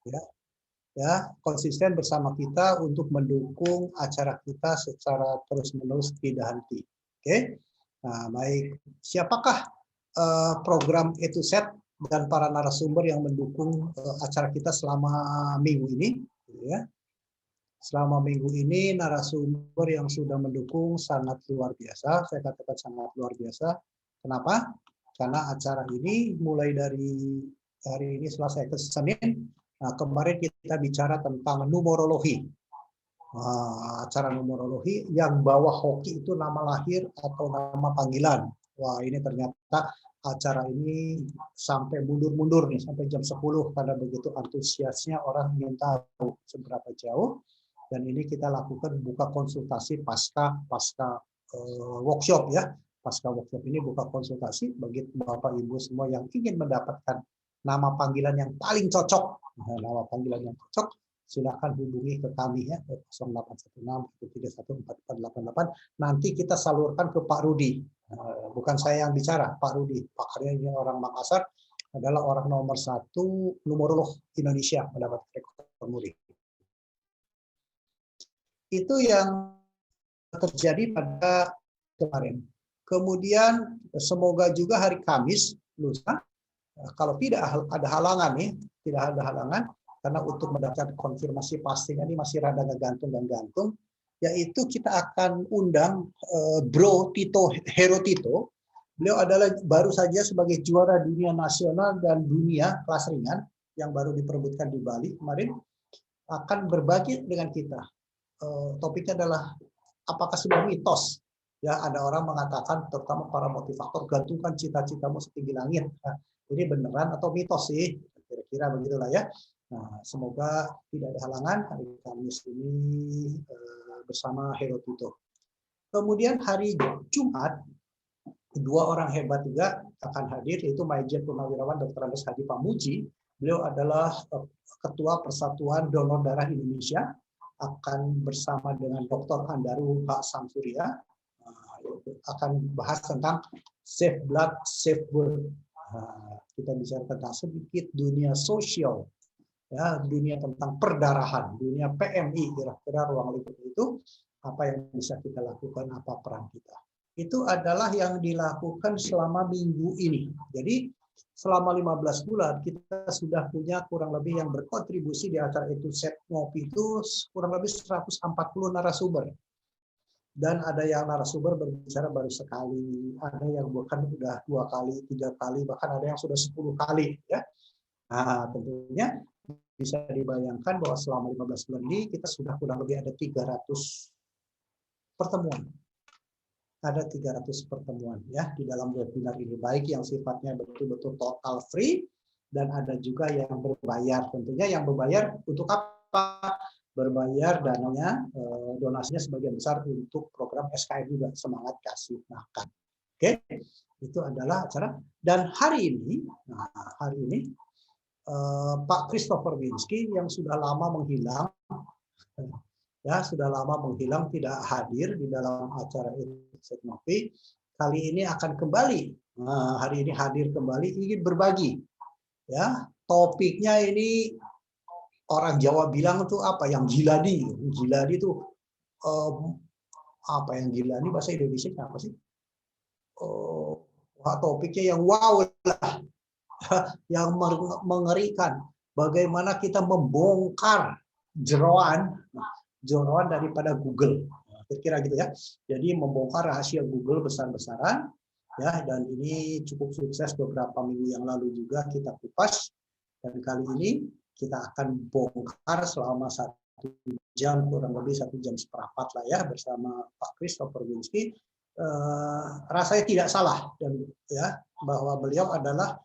Ya, ya, konsisten bersama kita untuk mendukung acara kita secara terus-menerus tidak henti. Oke, nah baik. Siapakah program A to Z dan para narasumber yang mendukung acara kita selama minggu ini? Ya, selama minggu ini narasumber yang sudah mendukung sangat luar biasa. Saya katakan sangat luar biasa. Kenapa? Karena acara ini mulai dari hari ini selesai ke Senin. Nah, kemarin kita bicara tentang numerologi. Acara numerologi yang bawa hoki itu nama lahir atau nama panggilan. Wah, ini ternyata acara ini sampai mundur-mundur nih, sampai jam 10 karena begitu antusiasnya orang ingin tahu seberapa jauh. Dan ini kita lakukan buka konsultasi pasca workshop ya. Pasca workshop ini buka konsultasi bagi Bapak Ibu semua yang ingin mendapatkan nama panggilan yang paling cocok. Nama panggilan yang cocok, silakan hubungi ke kami ya, 0816-131-4488. Nanti kita salurkan ke Pak Rudi. Bukan saya yang bicara, Pak Rudi. Pak Rudi orang Makassar adalah orang nomor 1 numerolog Indonesia mendapat rekor muri. Itu yang terjadi pada kemarin. Kemudian semoga juga hari Kamis lusa, kalau tidak ada halangan nih, tidak ada halangan, karena untuk mendapatkan konfirmasi pastinya ini masih rada gantung dan gantung, yaitu kita akan undang Bro Tito Hero Tito. Beliau adalah baru saja sebagai juara dunia nasional dan dunia kelas ringan yang baru diperebutkan di Bali kemarin, akan berbagi dengan kita. Topiknya adalah apakah sebuah mitos? Ya, ada orang mengatakan, terutama para motivator, gantungkan cita-citamu setinggi langit. Nah, ini beneran atau mitos sih? Kira-kira begitulah ya. Nah, semoga tidak ada halangan hari Kamis ini bersama Hero Tito. Kemudian hari Jumat, dua orang hebat juga akan hadir, yaitu Maijen Purnawirawan Dr. Andes Hadi Pamuji. Beliau adalah Ketua Persatuan Donor Darah Indonesia, akan bersama dengan Dr. Andaru Pak Samsurya, akan bahas tentang Save Blood, Save World. Kita bicara tentang sedikit dunia sosial, ya, dunia tentang perdarahan, dunia PMI, kira-kira ruang lingkup itu, apa yang bisa kita lakukan, apa peran kita. Itu adalah yang dilakukan selama minggu ini. Jadi selama 15 bulan kita sudah punya kurang lebih yang berkontribusi di acara itu set ngopi itu kurang lebih 140 narasumber. Dan ada yang narasumber berbicara baru sekali, ada yang bahkan sudah 2 kali, 3 kali, bahkan ada yang sudah 10 kali ya. Nah, tentunya bisa dibayangkan bahwa selama 15 bulan ini kita sudah kurang lebih ada 300 pertemuan. Ada 300 pertemuan ya di dalam webinar ini, baik yang sifatnya betul-betul total free dan ada juga yang berbayar. Tentunya yang berbayar untuk apa? Berbayar dananya, donasinya sebagian besar untuk program SKM juga, semangat kasih makan. Oke, itu adalah acara. Dan hari ini, Pak Christopher Winsky yang sudah lama menghilang, ya sudah lama menghilang, tidak hadir di dalam acara Insight Ngopi, kali ini akan kembali. Nah, hari ini hadir kembali, ingin berbagi. Ya, topiknya ini orang Jawa bilang itu apa? Yang giladi. Giladi itu apa yang giladi bahasa Indonesia apa sih? Topiknya yang wow lah, yang mengerikan. Bagaimana kita membongkar jeroan daripada Google, kira-kira gitu ya. Jadi membongkar rahasia Google besar-besaran, ya. Dan ini cukup sukses beberapa minggu yang lalu juga kita kupas. Dan kali ini kita akan bongkar selama 1 jam, kurang lebih 1 jam seperempat lah ya, bersama Pak Christopher Winsky. Rasanya tidak salah dan ya bahwa beliau adalah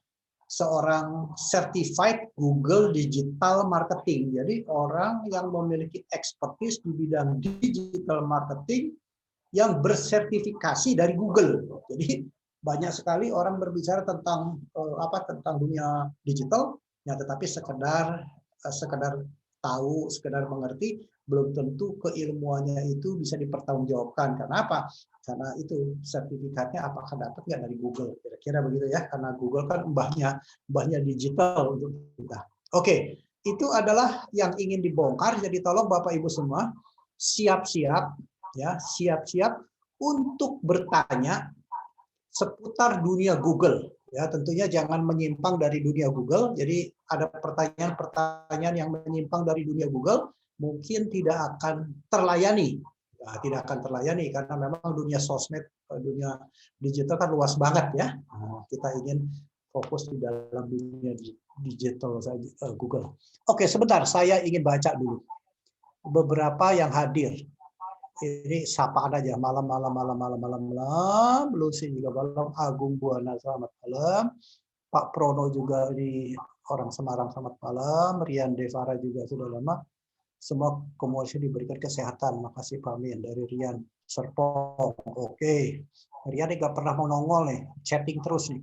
seorang certified Google Digital Marketing. Jadi orang yang memiliki expertise di bidang digital marketing yang bersertifikasi dari Google. Jadi banyak sekali orang berbicara tentang tentang dunia digital, ya, tetapi sekedar tahu, sekedar mengerti, belum tentu keilmuannya itu bisa dipertanggungjawabkan. Karena apa? Karena itu sertifikatnya apakah dapat nggak dari Google, kira-kira begitu ya. Karena Google kan mbahnya digital untuk kita. Oke, itu adalah yang ingin dibongkar. Jadi tolong Bapak Ibu semua siap-siap ya, siap-siap untuk bertanya seputar dunia Google. Ya, tentunya jangan menyimpang dari dunia Google. Jadi ada pertanyaan-pertanyaan yang menyimpang dari dunia Google mungkin tidak akan terlayani. Nah, tidak akan terlayani karena memang dunia sosmed, dunia digital kan luas banget ya. Nah, kita ingin fokus di dalam dunia digital saja, Google. Oke, sebentar, saya ingin baca dulu beberapa yang hadir. Ini sapaan aja, malam, Lucy juga malam, Agung Buana selamat malam, Pak Prono juga di orang Semarang selamat malam, Rian Devara juga sudah lama. Semua komunikasi diberikan kesehatan. Makasih Pak Min dari Rian Serpong. Oke. Rian ini nggak pernah mau nongol nih, chatting terus nih.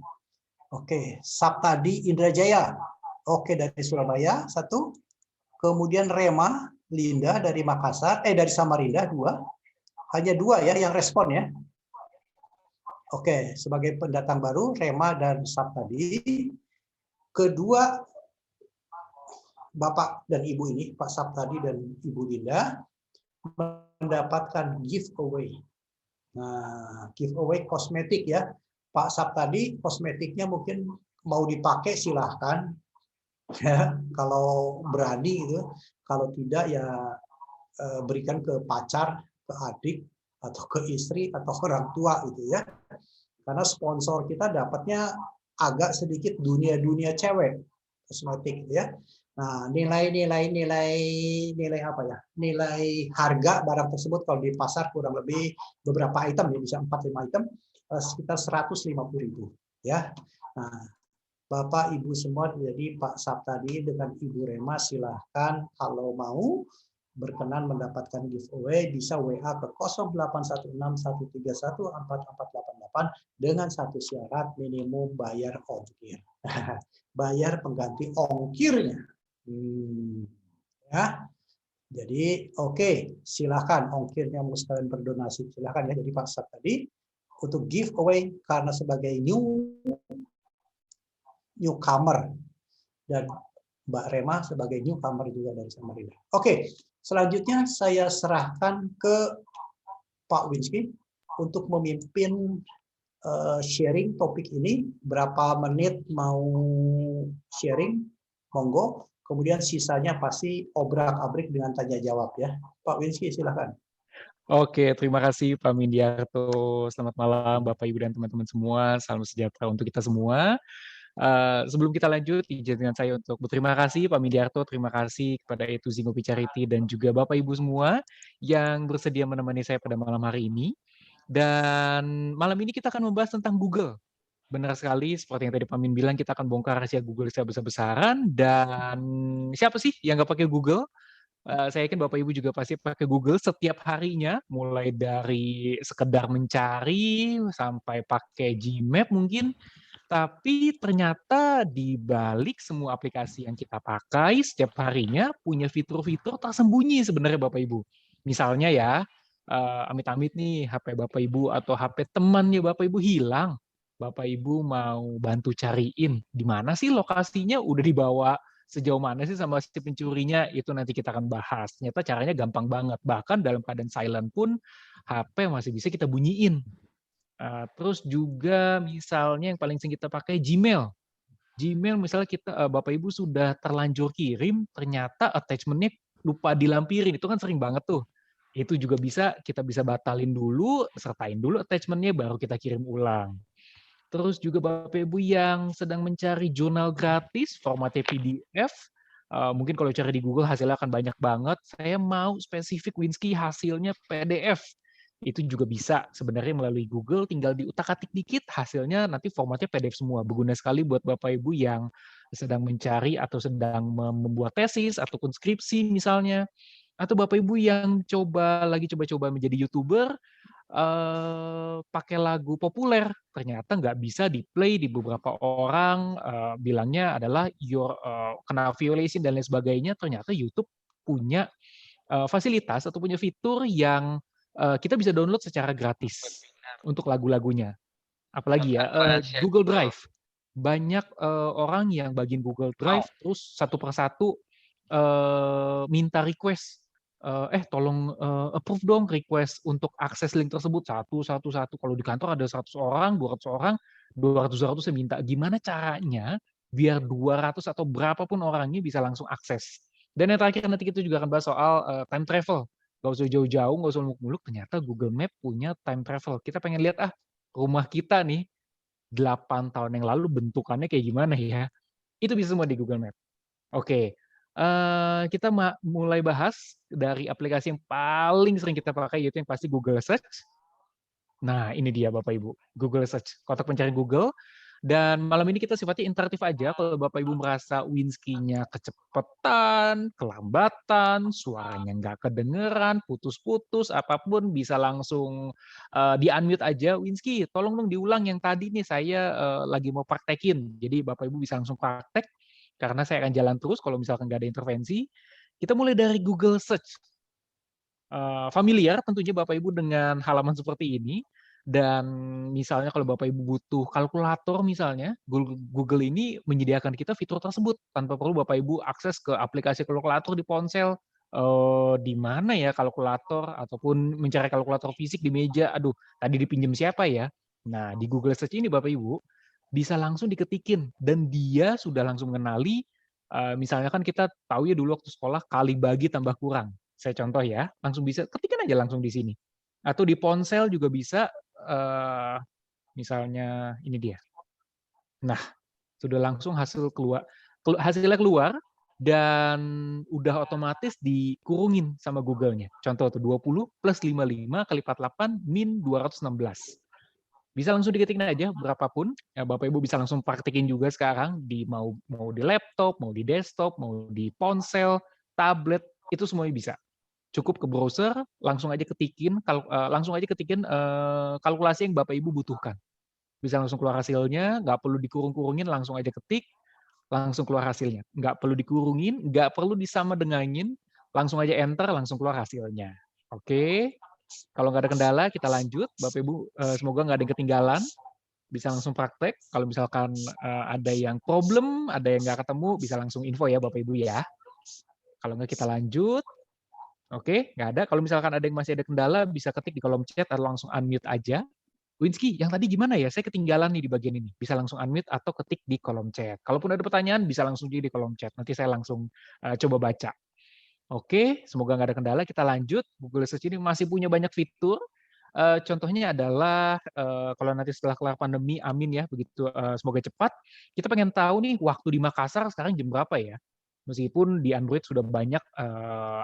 Oke, Saptadi Indrajaya. Oke, dari Surabaya satu. Kemudian Rema Linda dari Makassar, dari Samarinda dua. Hanya dua ya yang respon ya. Oke, sebagai pendatang baru Rema dan Saptadi. Kedua Bapak dan Ibu ini, Pak Saptadi dan Ibu Linda, mendapatkan giveaway. Nah, giveaway kosmetik ya. Pak Saptadi, kosmetiknya mungkin mau dipakai silahkan. Ya, kalau berani itu. Kalau tidak ya berikan ke pacar, ke adik, atau ke istri, atau orang tua gitu ya. Karena sponsor kita dapatnya agak sedikit dunia-dunia cewek kosmetik ya. Nah, nilai apa ya? Nilai harga barang tersebut kalau di pasar kurang lebih beberapa item ya, bisa 4-5 item sekitar 150.000 ya. Nah, Bapak Ibu semua, jadi Pak Saptadi dengan Ibu Rema silahkan kalau mau berkenan mendapatkan giveaway bisa WA ke 081613144488 dengan satu syarat minimum bayar ongkir. Bayar pengganti ongkirnya. Ya. Jadi oke, silakan ongkirnya mau sekalian berdonasi silakan ya. Jadi Pak Saptadi untuk giveaway karena sebagai newcomer dan Mbak Rema sebagai newcomer juga dari Samarinda. Oke, selanjutnya saya serahkan ke Pak Winsky untuk memimpin sharing topik ini. Berapa menit mau sharing? Monggo. Kemudian sisanya pasti obrak-abrik dengan tanya jawab ya. Pak Winsky silakan. Oke, terima kasih Pak Mindiarto. Selamat malam Bapak Ibu dan teman-teman semua. Salam sejahtera untuk kita semua. Sebelum kita lanjut, izinkan saya untuk berterima kasih Pak Mindiarto, terima kasih kepada Etu Zingopi Charity dan juga Bapak Ibu semua yang bersedia menemani saya pada malam hari ini. Dan malam ini kita akan membahas tentang Google. Benar sekali, seperti yang tadi Pak Min bilang, kita akan bongkar rahasia Google secara besar-besaran. Dan siapa sih yang nggak pakai Google? Saya yakin Bapak Ibu juga pasti pakai Google setiap harinya, mulai dari sekedar mencari sampai pakai Gmap mungkin. Tapi ternyata di balik semua aplikasi yang kita pakai setiap harinya punya fitur-fitur tersembunyi sebenarnya Bapak Ibu. Misalnya ya, amit-amit nih HP Bapak Ibu atau HP temannya Bapak Ibu hilang. Bapak Ibu mau bantu cariin di mana sih lokasinya, udah dibawa sejauh mana sih sama si pencurinya, itu nanti kita akan bahas. Ternyata caranya gampang banget. Bahkan dalam keadaan silent pun HP masih bisa kita bunyiin. Terus juga misalnya yang paling sering kita pakai Gmail. Gmail misalnya kita Bapak Ibu sudah terlanjur kirim, ternyata attachment-nya lupa dilampirin. Itu kan sering banget tuh. Itu juga kita bisa batalin dulu, sertain dulu attachment-nya, baru kita kirim ulang. Terus juga Bapak Ibu yang sedang mencari jurnal gratis formatnya PDF, mungkin kalau cari di Google hasilnya akan banyak banget. Saya mau spesifik Winsky hasilnya PDF. Itu juga bisa sebenarnya melalui Google, tinggal diutak-atik dikit, hasilnya nanti formatnya PDF semua. Berguna sekali buat Bapak Ibu yang sedang mencari atau sedang membuat tesis ataupun skripsi misalnya. Atau Bapak Ibu yang lagi coba-coba menjadi YouTuber, pakai lagu populer, ternyata nggak bisa di-play di beberapa orang, bilangnya adalah kena violation dan lain sebagainya, ternyata YouTube punya fasilitas atau punya fitur yang kita bisa download secara gratis untuk lagu-lagunya. Apalagi ya, Google Drive. Banyak orang yang bagiin Google Drive terus satu persatu minta request, tolong approve dong request untuk akses link tersebut satu. Kalau di kantor ada 100 orang, 200 orang, 200 saya minta. Gimana caranya biar 200 atau berapapun orangnya bisa langsung akses. Dan yang terakhir nanti kita juga akan bahas soal time travel. Nggak usah jauh-jauh, nggak usah muluk-muluk, ternyata Google Map punya time travel. Kita pengen lihat, rumah kita nih 8 tahun yang lalu bentukannya kayak gimana ya? Itu bisa semua di Google Map. Oke, kita mulai bahas dari aplikasi yang paling sering kita pakai, yaitu yang pasti Google Search. Nah, ini dia Bapak Ibu, Google Search, kotak pencarian Google. Dan malam ini kita sifatnya interaktif aja. Kalau Bapak Ibu merasa Winski-nya kecepatan, kelambatan, suaranya nggak kedengeran, putus-putus, apapun bisa langsung di-unmute aja. Winski, tolong dong diulang yang tadi nih saya lagi mau praktekin. Jadi Bapak Ibu bisa langsung praktek, karena saya akan jalan terus kalau misalkan nggak ada intervensi. Kita mulai dari Google Search. Familiar tentunya Bapak Ibu dengan halaman seperti ini, dan misalnya kalau Bapak Ibu butuh kalkulator misalnya, Google ini menyediakan kita fitur tersebut tanpa perlu Bapak Ibu akses ke aplikasi kalkulator di ponsel. Di mana ya kalkulator, ataupun mencari kalkulator fisik di meja, aduh tadi dipinjam siapa ya? Nah, di Google Search ini Bapak Ibu bisa langsung diketikin dan dia sudah langsung mengenali, misalnya kan kita tahu ya dulu waktu sekolah kali bagi tambah kurang. Saya contoh ya, langsung bisa ketikkan aja langsung di sini. Atau di ponsel juga bisa, misalnya ini dia. Nah, sudah langsung hasilnya keluar dan udah otomatis dikurungin sama Google-nya. Contoh tuh 20 plus 55 kali 48 min 216. Bisa langsung diketik aja berapapun. Ya, Bapak Ibu bisa langsung praktekin juga sekarang di mau di laptop, mau di desktop, mau di ponsel, tablet, itu semuanya bisa. Cukup ke browser, langsung aja ketikin kalkulasi yang Bapak Ibu butuhkan. Bisa langsung keluar hasilnya, nggak perlu dikurung-kurungin, langsung aja ketik, langsung keluar hasilnya. Nggak perlu dikurungin, nggak perlu disama dengangin, langsung aja enter, langsung keluar hasilnya. Oke, kalau nggak ada kendala, kita lanjut. Bapak Ibu, semoga nggak ada yang ketinggalan. Bisa langsung praktek. Kalau misalkan ada yang problem, ada yang nggak ketemu, bisa langsung info ya Bapak Ibu ya. Kalau nggak kita lanjut. Oke, nggak ada. Kalau misalkan ada yang masih ada kendala, bisa ketik di kolom chat atau langsung unmute aja. Winski, yang tadi gimana ya? Saya ketinggalan nih di bagian ini. Bisa langsung unmute atau ketik di kolom chat. Kalaupun ada pertanyaan, bisa langsung juga di kolom chat. Nanti saya langsung coba baca. Oke, semoga nggak ada kendala. Kita lanjut. Google Search ini masih punya banyak fitur. Contohnya adalah kalau nanti setelah kelar pandemi, amin ya, begitu semoga cepat. Kita pengen tahu nih waktu di Makassar sekarang jam berapa ya? Meskipun di Android sudah banyak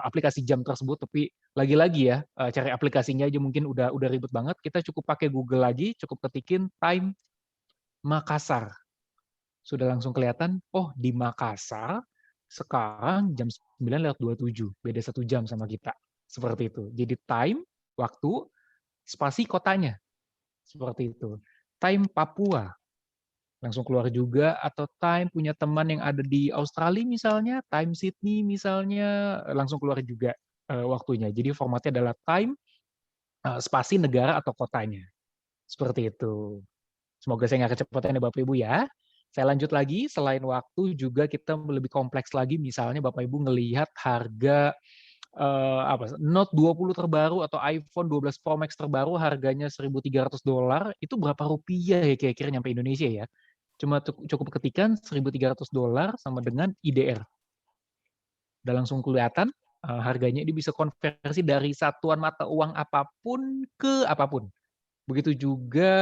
aplikasi jam tersebut, tapi lagi-lagi ya cari aplikasinya aja mungkin udah ribet banget. Kita cukup pakai Google lagi, cukup ketikin time Makassar. Sudah langsung kelihatan, oh di Makassar sekarang jam 9:27, beda 1 jam sama kita. Seperti itu. Jadi time, waktu, spasi kotanya. Seperti itu. Time Papua, langsung keluar juga, atau time punya teman yang ada di Australia misalnya, time Sydney misalnya, langsung keluar juga waktunya. Jadi formatnya adalah time, spasi negara atau kotanya. Seperti itu. Semoga saya nggak kecepatan ya Bapak Ibu ya. Saya lanjut lagi, selain waktu juga kita lebih kompleks lagi, misalnya Bapak Ibu ngelihat harga Note 20 terbaru atau iPhone 12 Pro Max terbaru harganya $1.300, itu berapa rupiah ya kira-kira nyampe Indonesia ya? Cuma cukup ketikan $1.300 sama dengan IDR. Udah langsung kelihatan harganya ini bisa konversi dari satuan mata uang apapun ke apapun. Begitu juga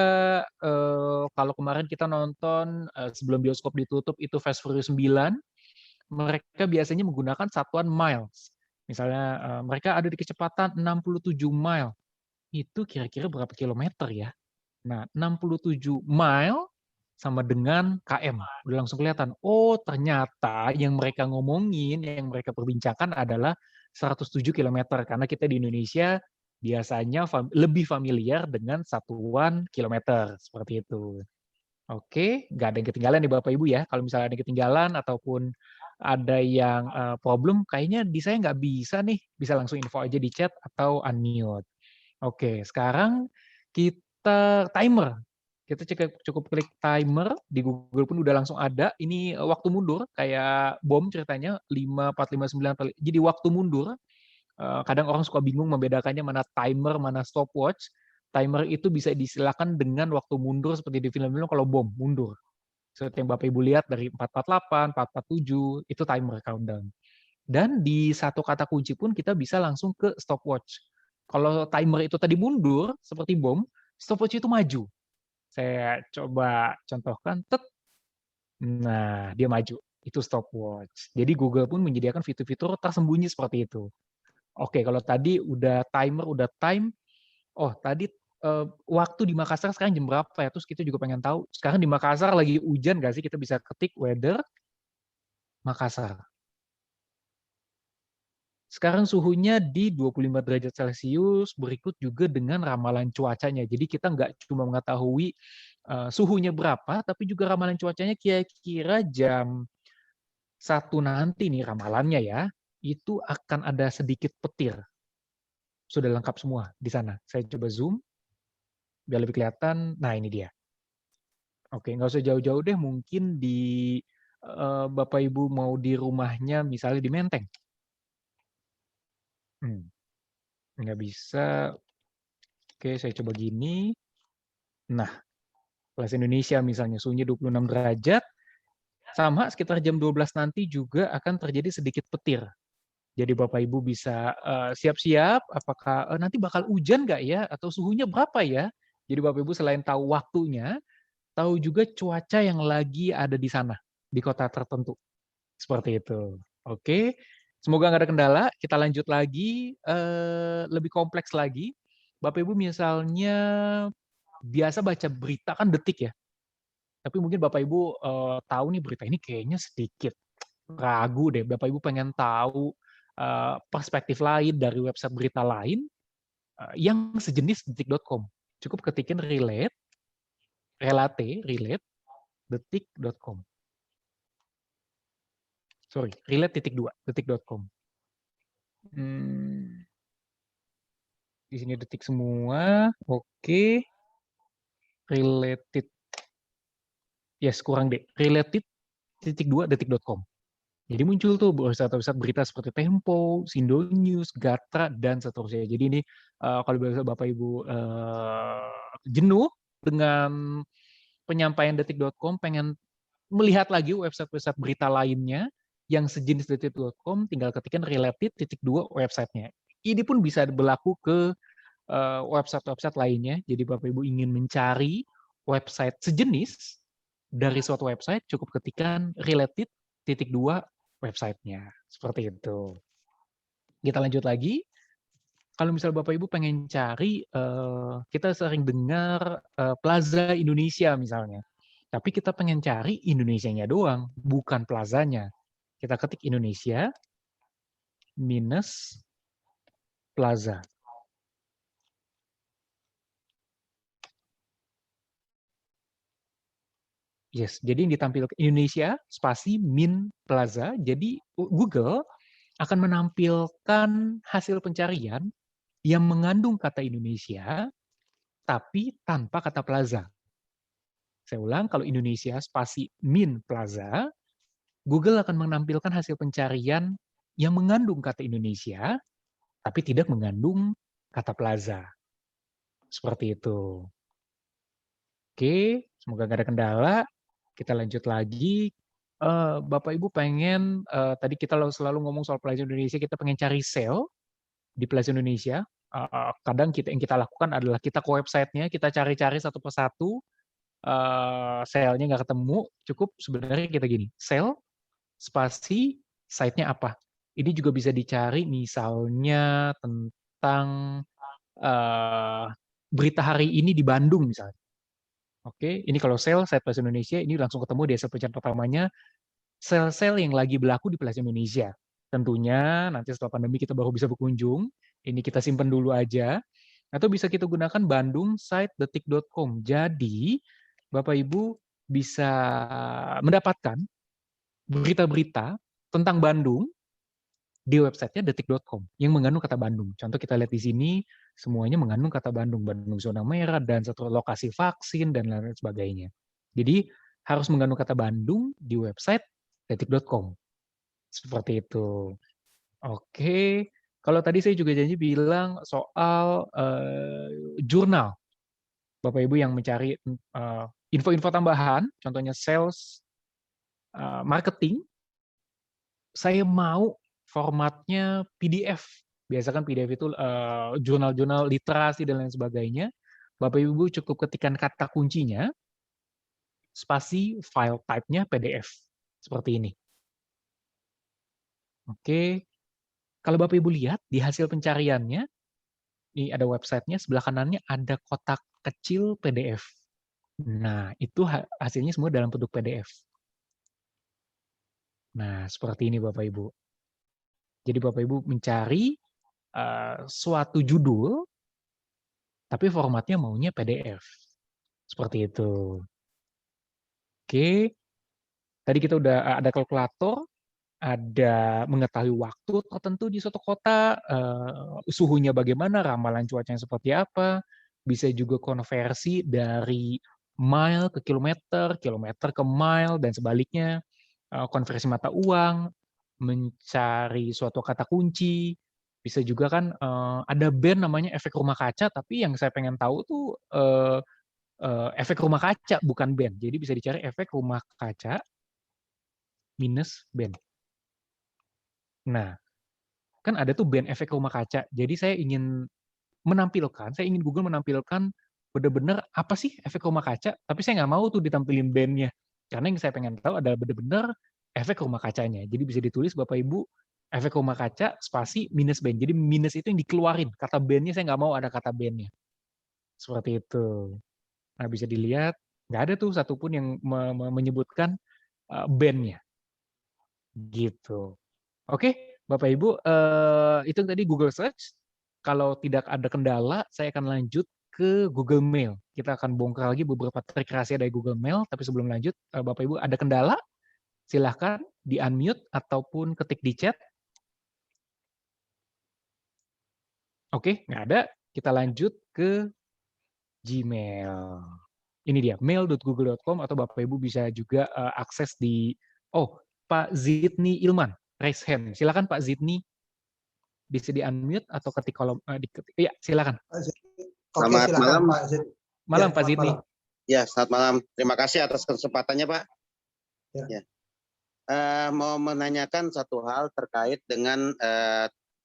kalau kemarin kita nonton sebelum bioskop ditutup itu Fast Furious 9, mereka biasanya menggunakan satuan miles. Misalnya mereka ada di kecepatan 67 mile. Itu kira-kira berapa kilometer ya? Nah, 67 mile sama dengan KM. Udah langsung kelihatan, oh ternyata yang mereka ngomongin, yang mereka perbincangkan adalah 107 kilometer. Karena kita di Indonesia biasanya lebih familiar dengan satuan kilometer. Seperti itu. Oke, nggak ada yang ketinggalan nih Bapak Ibu ya. Kalau misalnya ada yang ketinggalan ataupun ada yang problem, kayaknya di saya nggak bisa nih. Bisa langsung info aja di chat atau unmute. Oke, sekarang kita timer. Kita cukup klik timer, di Google pun udah langsung ada. Ini waktu mundur, kayak bom ceritanya, 5, 4, 5, 9. Jadi waktu mundur, kadang orang suka bingung membedakannya mana timer, mana stopwatch. Timer itu bisa disilakan dengan waktu mundur seperti di film-film kalau bom, mundur. Seperti yang Bapak Ibu lihat dari 448, 447, itu timer countdown. Dan di satu kata kunci pun kita bisa langsung ke stopwatch. Kalau timer itu tadi mundur, seperti bom, stopwatch itu maju. Saya coba contohkan, nah dia maju. Itu stopwatch. Jadi Google pun menyediakan fitur-fitur tersembunyi seperti itu. Oke, kalau tadi udah timer, udah time, oh tadi waktu di Makassar sekarang jam berapa ya? Terus kita juga pengen tahu, sekarang di Makassar lagi hujan nggak sih? Kita bisa ketik weather Makassar. Sekarang suhunya di 25 derajat Celcius, berikut juga dengan ramalan cuacanya. Jadi kita nggak cuma mengetahui suhunya berapa, tapi juga ramalan cuacanya kira-kira jam 1 nanti nih ramalannya ya, itu akan ada sedikit petir. Sudah lengkap semua di sana. Saya coba zoom, biar lebih kelihatan. Nah ini dia. Oke, nggak usah jauh-jauh deh, mungkin di Bapak Ibu mau di rumahnya misalnya di Menteng. Nggak bisa. Oke, saya coba gini. Nah, kelas Indonesia misalnya suhunya 26 derajat, sama sekitar jam 12 nanti juga akan terjadi sedikit petir. Jadi Bapak Ibu bisa siap-siap, apakah nanti bakal hujan nggak ya, atau suhunya berapa ya. Jadi Bapak Ibu selain tahu waktunya, tahu juga cuaca yang lagi ada di sana, di kota tertentu. Seperti itu. Oke, semoga nggak ada kendala. Kita lanjut lagi, lebih kompleks lagi. Bapak Ibu misalnya biasa baca berita kan detik ya, tapi mungkin Bapak Ibu tahu nih berita ini kayaknya sedikit ragu deh. Bapak Ibu pengen tahu perspektif lain dari website berita lain yang sejenis detik.com. Cukup ketikin relate, detik.com. Sorry, relate.2, detik.com. Di sini detik semua. Oke. Related. Yes, kurang deh. Related.2 detik.com. Jadi muncul tuh website-website berita seperti Tempo, Sindo News, Gatra, dan seterusnya. Jadi ini kalau biasa Bapak Ibu jenuh dengan penyampaian detik.com, pengen melihat lagi website-website berita lainnya yang sejenis detik.com, tinggal ketikkan related.2 websitenya. Ini pun bisa berlaku ke website-website lainnya. Jadi Bapak Ibu ingin mencari website sejenis dari suatu website, cukup ketikkan related.2 websitenya. Seperti itu. Kita lanjut lagi. Kalau misal Bapak Ibu pengen cari, kita sering dengar Plaza Indonesia misalnya. Tapi kita pengen cari Indonesianya doang, bukan plazanya. Kita ketik Indonesia minus plaza. Yes, jadi yang ditampilkan Indonesia spasi min plaza. Jadi Google akan menampilkan hasil pencarian yang mengandung kata Indonesia, tapi tanpa kata plaza. Saya ulang, kalau Indonesia spasi min plaza, Google akan menampilkan hasil pencarian yang mengandung kata Indonesia, tapi tidak mengandung kata plaza. Seperti itu. Oke, semoga nggak ada kendala. Kita lanjut lagi. Bapak Ibu pengen, tadi kita selalu ngomong soal Plaza Indonesia, kita pengen cari sale di Plaza Indonesia. Kadang yang kita lakukan adalah kita ke websitenya, kita cari-cari satu persatu, sale-nya nggak ketemu, cukup sebenarnya kita gini, sale, spasi, site-nya apa. Ini juga bisa dicari misalnya tentang berita hari ini di Bandung misalnya. Oke, ini kalau sale, site Plaza Indonesia, ini langsung ketemu di hasil pencarian pertamanya, sel-sel yang lagi berlaku di Plaza Indonesia. Tentunya nanti setelah pandemi kita baru bisa berkunjung, ini kita simpan dulu aja. Atau bisa kita gunakan Bandung site detik.com. Jadi, Bapak Ibu bisa mendapatkan berita-berita tentang Bandung di websitenya detik.com yang mengandung kata Bandung. Contoh kita lihat di sini, semuanya mengandung kata Bandung, Bandung zona merah, dan satu lokasi vaksin, dan lain-lain sebagainya. Jadi harus mengandung kata Bandung di website detik.com. Seperti itu. Oke, kalau tadi saya juga janji bilang soal jurnal. Bapak Ibu yang mencari info-info tambahan, contohnya sales, marketing, saya mau formatnya PDF. Biasa kan PDF itu jurnal-jurnal literasi dan lain sebagainya. Bapak Ibu cukup ketikkan kata kuncinya, spasi file type-nya PDF. Seperti ini. Oke. Kalau Bapak Ibu lihat di hasil pencariannya, ini ada websitenya, sebelah kanannya ada kotak kecil PDF. Nah, itu hasilnya semua dalam bentuk PDF. Nah, seperti ini Bapak Ibu. Jadi Bapak Ibu mencari suatu judul, tapi formatnya maunya PDF. Seperti itu. Oke, tadi kita udah ada kalkulator, ada mengetahui waktu tertentu di suatu kota, suhunya bagaimana, ramalan cuacanya seperti apa, bisa juga konversi dari mile ke kilometer, kilometer ke mile, dan sebaliknya, konversi mata uang, mencari suatu kata kunci, bisa juga kan ada band namanya efek rumah kaca, tapi yang saya pengen tahu tuh efek rumah kaca, bukan band. Jadi bisa dicari efek rumah kaca minus band. Nah, kan ada tuh band efek rumah kaca. Jadi saya ingin Google menampilkan benar-benar apa sih efek rumah kaca, tapi saya nggak mau tuh ditampilin bandnya. Karena yang saya pengen tahu adalah benar-benar efek rumah kacanya. Jadi bisa ditulis Bapak Ibu, efek rumah kaca, spasi, minus band. Jadi minus itu yang dikeluarin. Kata bandnya saya nggak mau ada kata bandnya. Seperti itu. Nah bisa dilihat, nggak ada tuh satupun yang menyebutkan bandnya. Gitu. Oke, Bapak Ibu, itu tadi Google Search. Kalau tidak ada kendala, saya akan lanjut ke Google Mail. Kita akan bongkar lagi beberapa trik rahasia dari Google Mail, tapi sebelum lanjut, Bapak Ibu ada kendala, silahkan di-unmute ataupun ketik di chat. Oke, nggak ada. Kita lanjut ke Gmail. Ini dia, mail.google.com, atau Bapak Ibu bisa juga akses di, Pak Zidni Ilman, raise hand. Silakan Pak Zidni, bisa di-unmute atau ketik kolom, iya silakan. Oke, Selamat silakan malam. Pak Zid. Malam Ya, Pak Zidni. malam. Ya, selamat malam. Terima kasih atas kesempatannya, Pak. Ya. Mau menanyakan satu hal terkait dengan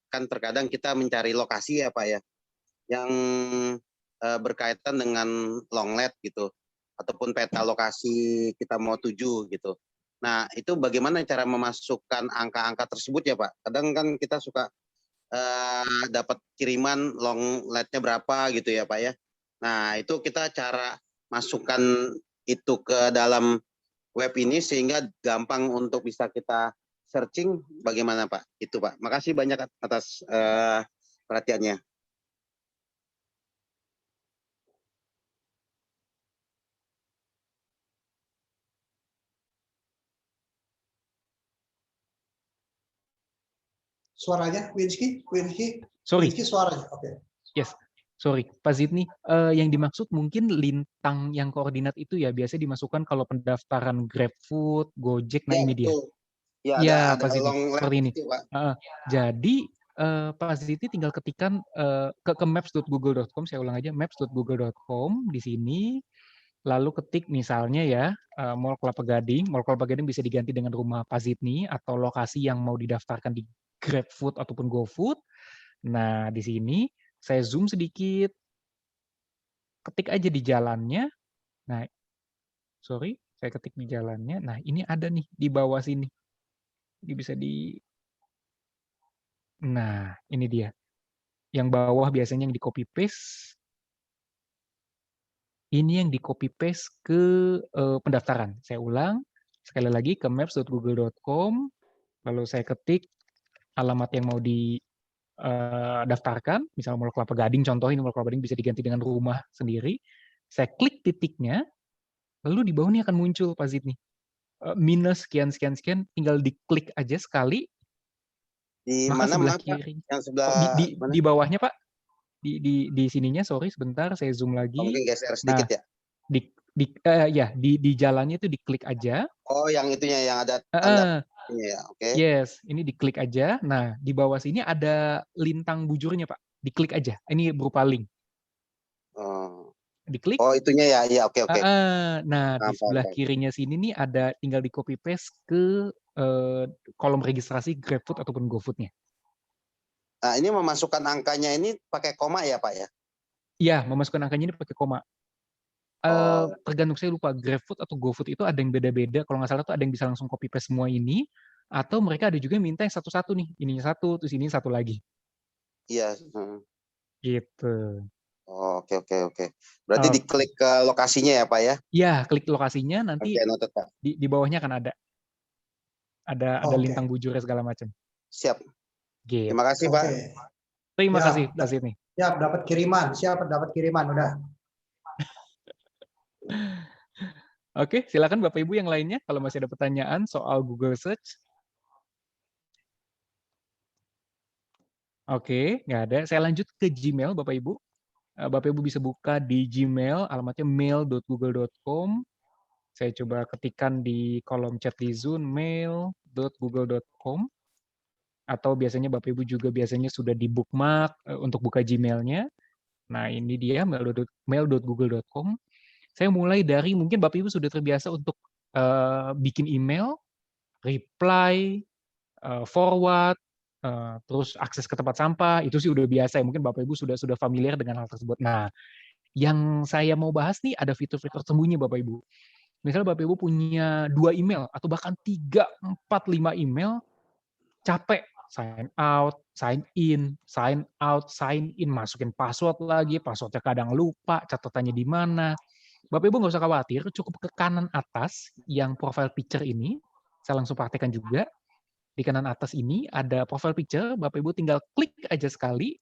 kan terkadang kita mencari lokasi ya, Pak ya, yang berkaitan dengan longlet gitu, ataupun peta lokasi kita mau tuju gitu. Nah, itu bagaimana cara memasukkan angka-angka tersebut ya, Pak? Kadang kan kita suka dapat kiriman longletnya berapa gitu ya, Pak ya. Nah, itu kita cara masukkan itu ke dalam web ini sehingga gampang untuk bisa kita searching, bagaimana Pak? Itu Pak. Makasih banyak atas perhatiannya. Suaranya, Winsky Sorry. suaranya. Oke. Yes. Sorry, Pak Zidni, yang dimaksud mungkin lintang yang koordinat itu ya biasa dimasukkan kalau pendaftaran GrabFood, Gojek, nah ini dia. Ya, Ya, ada Pak Zidni, long seperti ini. itu, Pak. Jadi Pak Zidni tinggal ketikkan ke maps.google.com, saya ulang aja, maps.google.com di sini, lalu ketik misalnya ya, Mall Kelapa Gading bisa diganti dengan rumah Pak Zidni atau lokasi yang mau didaftarkan di GrabFood ataupun GoFood. Nah, di sini saya zoom sedikit, ketik aja di jalannya. Nah, sorry, saya ketik di jalannya. Nah, ini ada nih di bawah sini. Ini bisa di... Nah, ini dia. Yang bawah biasanya yang di copy paste. Ini yang di copy paste ke pendaftaran. Saya ulang, sekali lagi ke maps.google.com, lalu saya ketik alamat yang mau daftarkan, misalnya Mall Kelapa Gading, contoh ini Mall Kelapa Gading bisa diganti dengan rumah sendiri. Saya klik titiknya, lalu di bawah nih akan muncul Pak Zid nih, minus sekian sekian sekian, tinggal diklik aja sekali, Di maka mana sebelah maaf Pak? kiri Yang oh sebelah mana? di bawahnya Pak, di sininya sorry sebentar saya zoom Oh, lagi. mungkin geser Nah, sedikit ya. ya di jalannya itu diklik aja. Oh, yang itunya yang ada tanda Heeh, ya. Oke. yes, ini diklik aja. Nah, di bawah sini ada lintang bujurnya Pak, diklik aja. Ini berupa link, Oh. diklik. Oh, itunya ya. Iya, oke oke. Nah, di Paham, paham, sebelah paham. kirinya sini nih ada tinggal di copy paste ke kolom registrasi GrabFood ataupun GoFood-nya. Nah, ini memasukkan angkanya ini pakai koma ya, Pak ya? Iya, memasukkan angkanya ini pakai koma. Oh, Tergantung saya lupa GrabFood atau GoFood itu ada yang beda-beda. Kalau nggak salah tuh ada yang bisa langsung copy paste semua ini, atau mereka ada juga yang minta yang satu-satu nih, ininya satu, terus ini satu lagi. iya. Gitu. Oh, oke oke oke. Berarti Oke. diklik ke lokasinya ya, Pak ya? Ya, klik lokasinya nanti Oke, noted, Pak. di bawahnya akan ada Oke, lintang bujurnya segala macam. Siap. Gitu. Terima kasih, Pak. oke. Terima Ya, kasih Pak Zidni. siap dapat kiriman, udah. Oke, silakan Bapak Ibu yang lainnya kalau masih ada pertanyaan soal Google Search. Oke, nggak ada. Saya lanjut ke Gmail, Bapak Ibu. Bapak Ibu bisa buka di Gmail, alamatnya mail.google.com. Saya coba ketikkan di kolom chat di Zoom, mail.google.com. Atau biasanya Bapak Ibu juga biasanya sudah di bookmark untuk buka Gmail-nya. Nah, ini dia mail.google.com. Saya mulai dari mungkin Bapak Ibu sudah terbiasa untuk bikin email, reply, forward, terus akses ke tempat sampah, itu sih udah biasa ya. Mungkin Bapak Ibu sudah familiar dengan hal tersebut. Nah, yang saya mau bahas nih ada fitur-fitur sembunyi Bapak Ibu. Misalnya Bapak Ibu punya 2 email atau bahkan 3, 4, 5 email, capek sign out, sign in, sign out, sign in, masukin password lagi, passwordnya kadang lupa, catatannya di mana. Bapak Ibu nggak usah khawatir, cukup ke kanan atas yang profile picture ini, saya langsung praktekkan juga. Di kanan atas ini ada profile picture, Bapak Ibu tinggal klik aja sekali.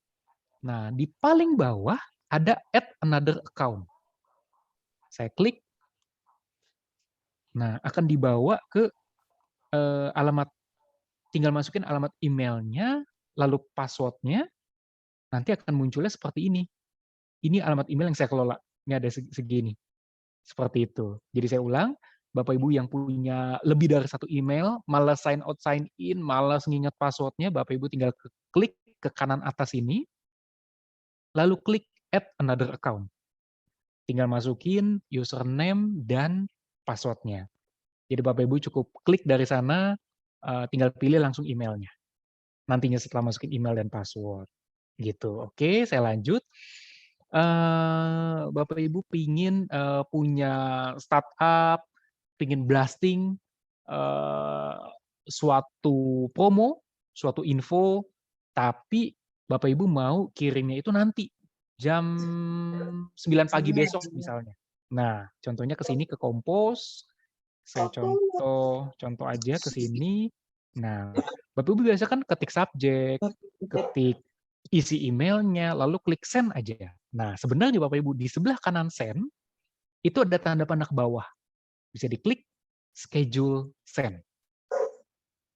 Nah, di paling bawah ada add another account. Saya klik. Nah, akan dibawa ke alamat, tinggal masukin alamat emailnya, lalu passwordnya, nanti akan munculnya seperti ini. Ini alamat email yang saya kelola. Ini ada segini. Seperti itu. Jadi saya ulang, Bapak Ibu yang punya lebih dari 1 email, malas sign out, sign in, malas nginget passwordnya, Bapak Ibu tinggal klik ke kanan atas ini, lalu klik add another account. Tinggal masukin username dan passwordnya. Jadi Bapak Ibu cukup klik dari sana, tinggal pilih langsung emailnya. Nantinya setelah masukin email dan password. Gitu. Oke, saya lanjut. Bapak Ibu pingin punya startup, pingin blasting suatu promo, suatu info, tapi Bapak Ibu mau kirimnya itu nanti jam 9 pagi besok misalnya. Nah, contohnya ke sini ke Kompos, saya contoh aja ke sini. Nah, Bapak Ibu biasa kan ketik subjek, ketik isi emailnya, lalu klik send aja. Nah, sebenarnya Bapak Ibu di sebelah kanan send itu ada tanda panah ke bawah. Bisa diklik schedule send.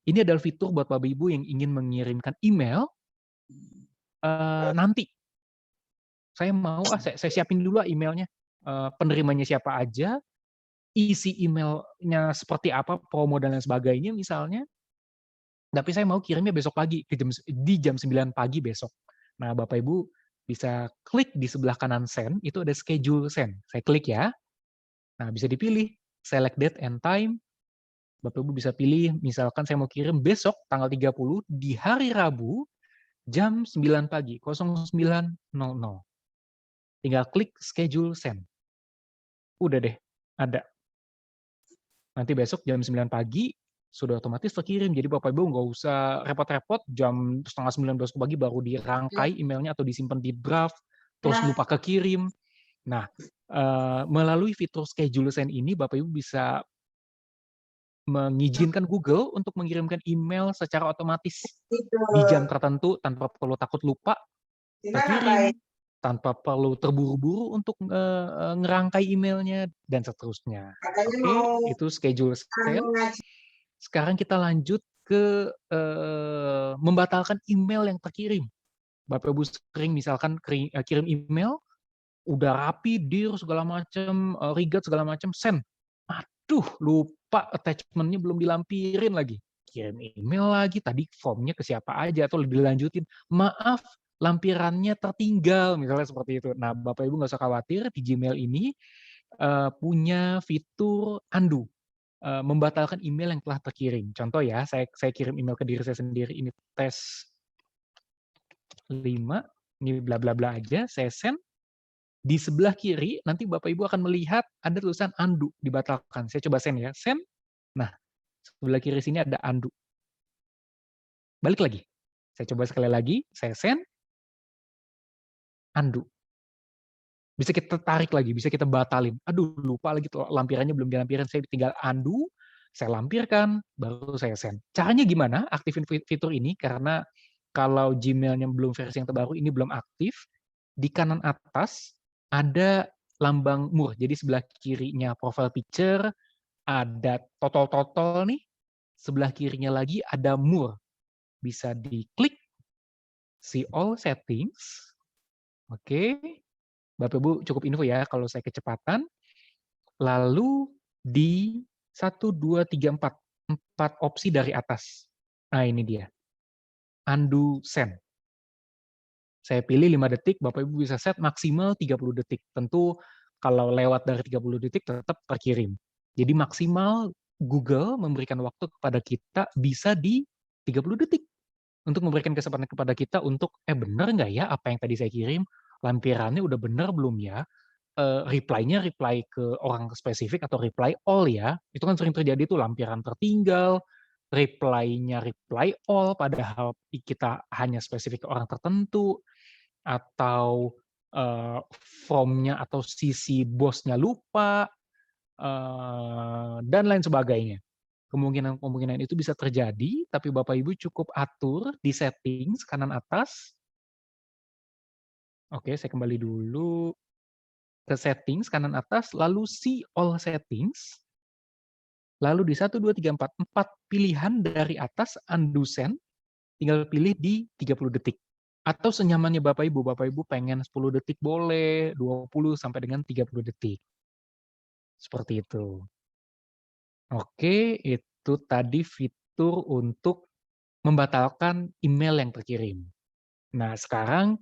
Ini adalah fitur buat Bapak Ibu yang ingin mengirimkan email nanti. Saya mau saya siapin dulu emailnya. Penerimanya siapa aja, isi emailnya seperti apa, promo dan lain sebagainya misalnya. Tapi saya mau kirimnya besok pagi di jam 9 pagi besok. Nah, Bapak Ibu bisa klik di sebelah kanan send, itu ada schedule send. Saya klik ya. Nah, bisa dipilih select date and time. Bapak Ibu bisa pilih, misalkan saya mau kirim besok tanggal 30 di hari Rabu jam 9 pagi, 09.00. Tinggal klik schedule send. Udah deh, ada. Nanti besok jam 9 pagi sudah otomatis terkirim. Jadi Bapak Ibu nggak usah repot-repot jam setengah 9 besok pagi baru dirangkai emailnya atau disimpan di draft, terus lupa kekirim. Nah, melalui fitur schedule send ini Bapak Ibu bisa mengizinkan Google untuk mengirimkan email secara otomatis di jam tertentu tanpa perlu takut lupa, terkirim. tanpa perlu terburu-buru untuk ngerangkai emailnya dan seterusnya. Oke, itu schedule send. Sekarang kita lanjut ke membatalkan email yang terkirim. Bapak Ibu sering misalkan kirim email, udah rapi, dir segala macam, rigat segala macam, send. Aduh, lupa attachment-nya belum dilampirin lagi. Kirim email lagi, tadi formnya ke siapa aja, atau dilanjutin. Maaf, lampirannya tertinggal, misalnya seperti itu. Nah, Bapak Ibu nggak usah khawatir, di Gmail ini punya fitur undo, membatalkan email yang telah terkirim. Contoh ya, saya kirim email ke diri saya sendiri, ini tes 5, ini bla bla bla aja, saya send. Di sebelah kiri, nanti Bapak Ibu akan melihat ada tulisan undo, dibatalkan. Saya coba send ya, send. Nah, sebelah kiri sini ada undo. Balik lagi. Saya coba sekali lagi, saya send, undo. Bisa kita tarik lagi, bisa kita batalin. Aduh, lupa lagi, lampirannya belum dilampirin. Saya tinggal undo, saya lampirkan, baru saya send. Caranya gimana? Aktifin fitur ini, karena kalau Gmail-nya belum versi yang terbaru, ini belum aktif. Di kanan atas, ada lambang more. Jadi sebelah kirinya profile picture, ada total nih. Sebelah kirinya lagi ada more. Bisa diklik, see all settings. Oke. Bapak Ibu cukup info ya kalau saya kecepatan. Lalu di 1, 2, 3, 4. 4 opsi dari atas. Nah ini dia. Undo send. Saya pilih 5 detik, Bapak Ibu bisa set maksimal 30 detik. Tentu kalau lewat dari 30 detik tetap terkirim. Jadi maksimal Google memberikan waktu kepada kita bisa di 30 detik. Untuk memberikan kesempatan kepada kita untuk, bener nggak ya apa yang tadi saya kirim? Lampirannya udah bener belum ya? Reply-nya reply ke orang spesifik atau reply all ya? Itu kan sering terjadi tuh lampiran tertinggal, reply-nya reply all, padahal kita hanya spesifik ke orang tertentu, atau formnya atau sisi bosnya lupa, dan lain sebagainya. Kemungkinan itu bisa terjadi, tapi Bapak Ibu cukup atur di settings kanan atas. Oke, saya kembali dulu ke settings kanan atas, lalu see all settings. Lalu di 1, 2, 3, 4, 4 pilihan dari atas undo send, tinggal pilih di 30 detik. Atau senyamannya Bapak Ibu pengen 10 detik boleh, 20 sampai dengan 30 detik. Seperti itu. Oke, itu tadi fitur untuk membatalkan email yang terkirim. Nah, sekarang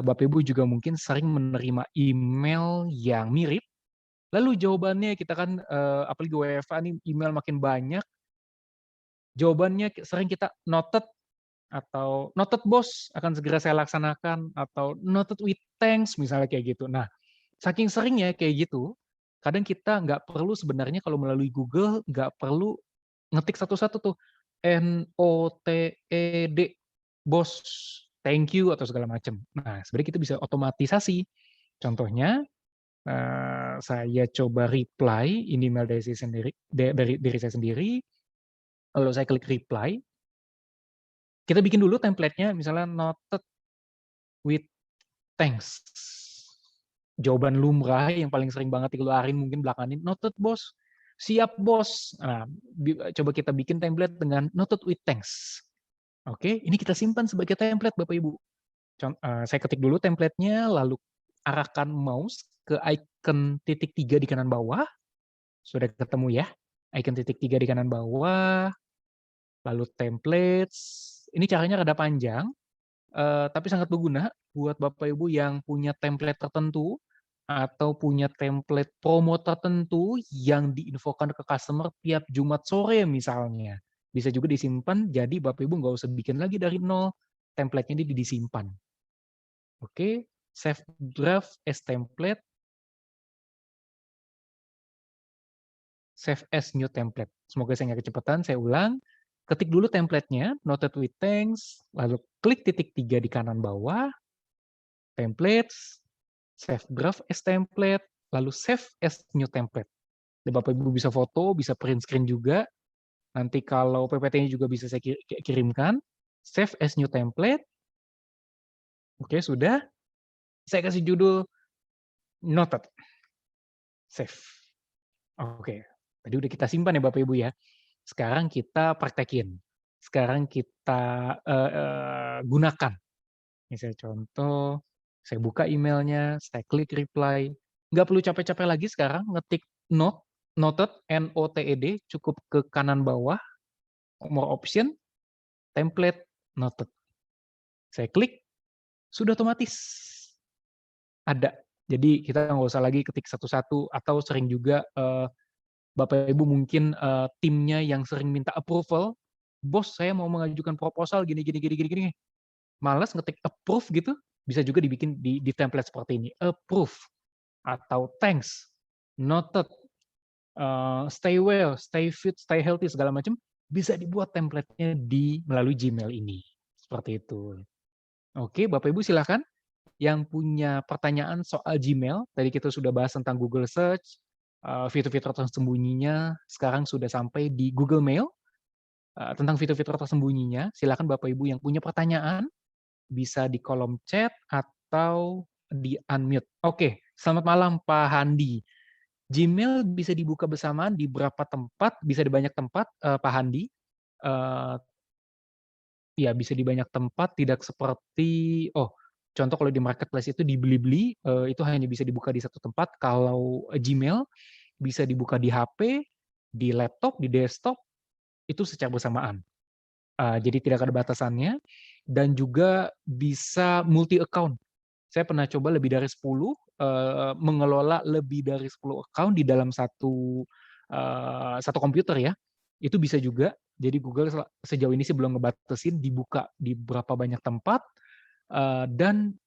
Bapak Ibu juga mungkin sering menerima email yang mirip. Lalu jawabannya kita kan, apalagi WFA nih email makin banyak, jawabannya sering kita noted atau noted bos akan segera saya laksanakan, atau noted with thanks misalnya kayak gitu. Nah, saking seringnya kayak gitu, kadang kita nggak perlu sebenarnya kalau melalui Google nggak perlu ngetik satu-satu tuh NOTED bos, thank you atau segala macam. Nah, sebenarnya kita bisa otomatisasi. Contohnya saya coba reply ini email dari saya sendiri, dari diri saya sendiri. Kalau saya klik reply, kita bikin dulu template-nya, misalnya noted with thanks. Jawaban lumrah yang paling sering banget dikeluarin mungkin belakangan ini, noted bos, siap bos. Nah, coba kita bikin template dengan noted with thanks. Oke, ini kita simpan sebagai template Bapak Ibu. Saya ketik dulu template-nya, lalu arahkan mouse ke icon titik 3 di kanan bawah. Sudah ketemu ya, icon titik 3 di kanan bawah. Lalu templates, ini caranya rada panjang, tapi sangat berguna buat Bapak Ibu yang punya template tertentu atau punya template promo tertentu yang diinfokan ke customer tiap Jumat sore misalnya. Bisa juga disimpan, jadi Bapak Ibu nggak usah bikin lagi dari nol, template-nya ini disimpan. Oke, save draft as template, save as new template. Semoga saya nggak kecepatan, saya ulang. Ketik dulu template-nya, noted with thanks, lalu klik titik 3 di kanan bawah, templates, save draft as template, lalu save as new template. Dan Bapak Ibu bisa foto, bisa print screen juga. Nanti kalau PPT-nya juga bisa saya kirimkan. Save as new template. Oke, sudah. Saya kasih judul noted, save. Oke, tadi udah kita simpan ya Bapak Ibu ya. Sekarang kita praktekin. Sekarang kita gunakan. Misalnya contoh, saya buka emailnya, saya klik reply. Nggak perlu capek-capek lagi sekarang ngetik noted, N-O-T-E-D, cukup ke kanan bawah, more option, template, noted. Saya klik, sudah otomatis ada. Jadi kita nggak usah lagi ketik satu-satu, atau sering juga Bapak Ibu mungkin timnya yang sering minta approval, bos saya mau mengajukan proposal gini gini gini gini gini. Males ngetik approve gitu, bisa juga dibikin di template seperti ini. Approve atau thanks, noted, stay well, stay fit, stay healthy segala macam bisa dibuat template-nya melalui Gmail ini. Seperti itu. Oke, Bapak Ibu silakan. Yang punya pertanyaan soal Gmail, tadi kita sudah bahas tentang Google Search, fitur-fitur tersembunyinya, sekarang sudah sampai di Google Mail, tentang fitur-fitur tersembunyinya, silakan Bapak Ibu yang punya pertanyaan, bisa di kolom chat atau di unmute. Oke, selamat malam Pak Handi. Gmail bisa dibuka bersamaan di berapa tempat, bisa di banyak tempat, Pak Handi. Ya, bisa di banyak tempat, tidak seperti, contoh kalau di marketplace itu di Blibli, itu hanya bisa dibuka di satu tempat. Kalau Gmail bisa dibuka di HP, di laptop, di desktop, itu secara bersamaan. Jadi tidak ada batasannya, dan juga bisa multi account. Saya pernah coba lebih dari 10, mengelola lebih dari 10 account di dalam satu komputer ya. Itu bisa juga. Jadi Google sejauh ini sih belum ngebatasin dibuka di berapa banyak tempat, dan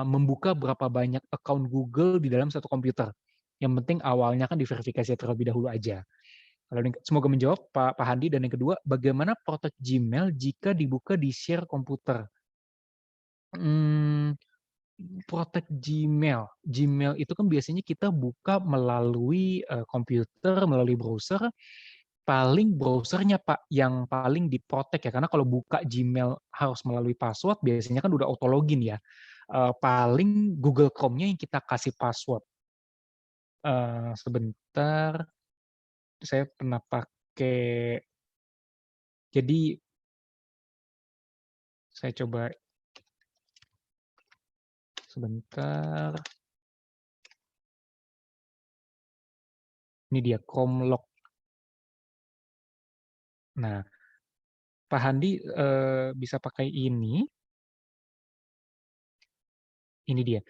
membuka berapa banyak account Google di dalam satu komputer. Yang penting awalnya kan diverifikasi terlebih dahulu aja. Semoga menjawab Pak Handi. Dan yang kedua, bagaimana protect Gmail jika dibuka di share komputer? Protect Gmail. Gmail itu kan biasanya kita buka melalui komputer, melalui browser. Paling browsernya Pak yang paling diprotek ya, karena kalau buka Gmail harus melalui password, biasanya kan udah auto login ya. Paling Google Chrome-nya yang kita kasih password. Sebentar, saya pernah pakai, jadi saya coba sebentar. Ini dia Chrome Lock. Nah, Pak Handi bisa pakai ini. Ini dia.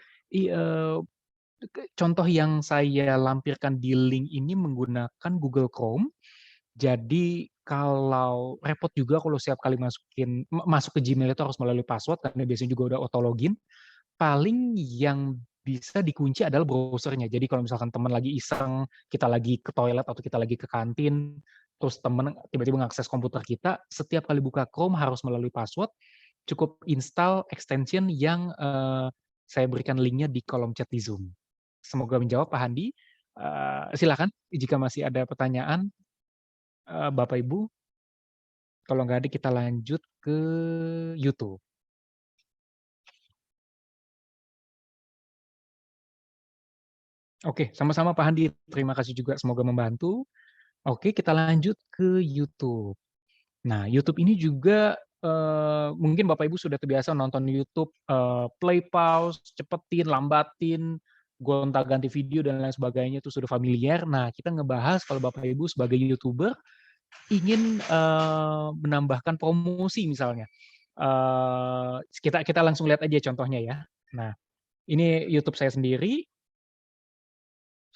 Contoh yang saya lampirkan di link ini menggunakan Google Chrome. Jadi kalau repot juga kalau setiap kali masuk ke Gmail itu harus melalui password, karena biasanya juga udah auto login. Paling yang bisa dikunci adalah browsernya. Jadi kalau misalkan teman lagi iseng, kita lagi ke toilet atau kita lagi ke kantin, terus teman tiba-tiba mengakses komputer kita, setiap kali buka Chrome harus melalui password, cukup install extension yang saya berikan linknya di kolom chat di Zoom. Semoga menjawab Pak Handi. Silakan jika masih ada pertanyaan, Bapak Ibu. Kalau nggak ada, kita lanjut ke YouTube. Oke, sama-sama Pak Handi. Terima kasih juga, semoga membantu. Oke, kita lanjut ke YouTube. Nah, YouTube ini juga mungkin Bapak Ibu sudah terbiasa nonton YouTube, play, pause, cepetin, lambatin, gonta-ganti video, dan lain sebagainya, itu sudah familiar. Nah, kita ngebahas kalau Bapak Ibu sebagai YouTuber ingin menambahkan promosi misalnya. Kita langsung lihat aja contohnya ya. Nah, ini YouTube saya sendiri.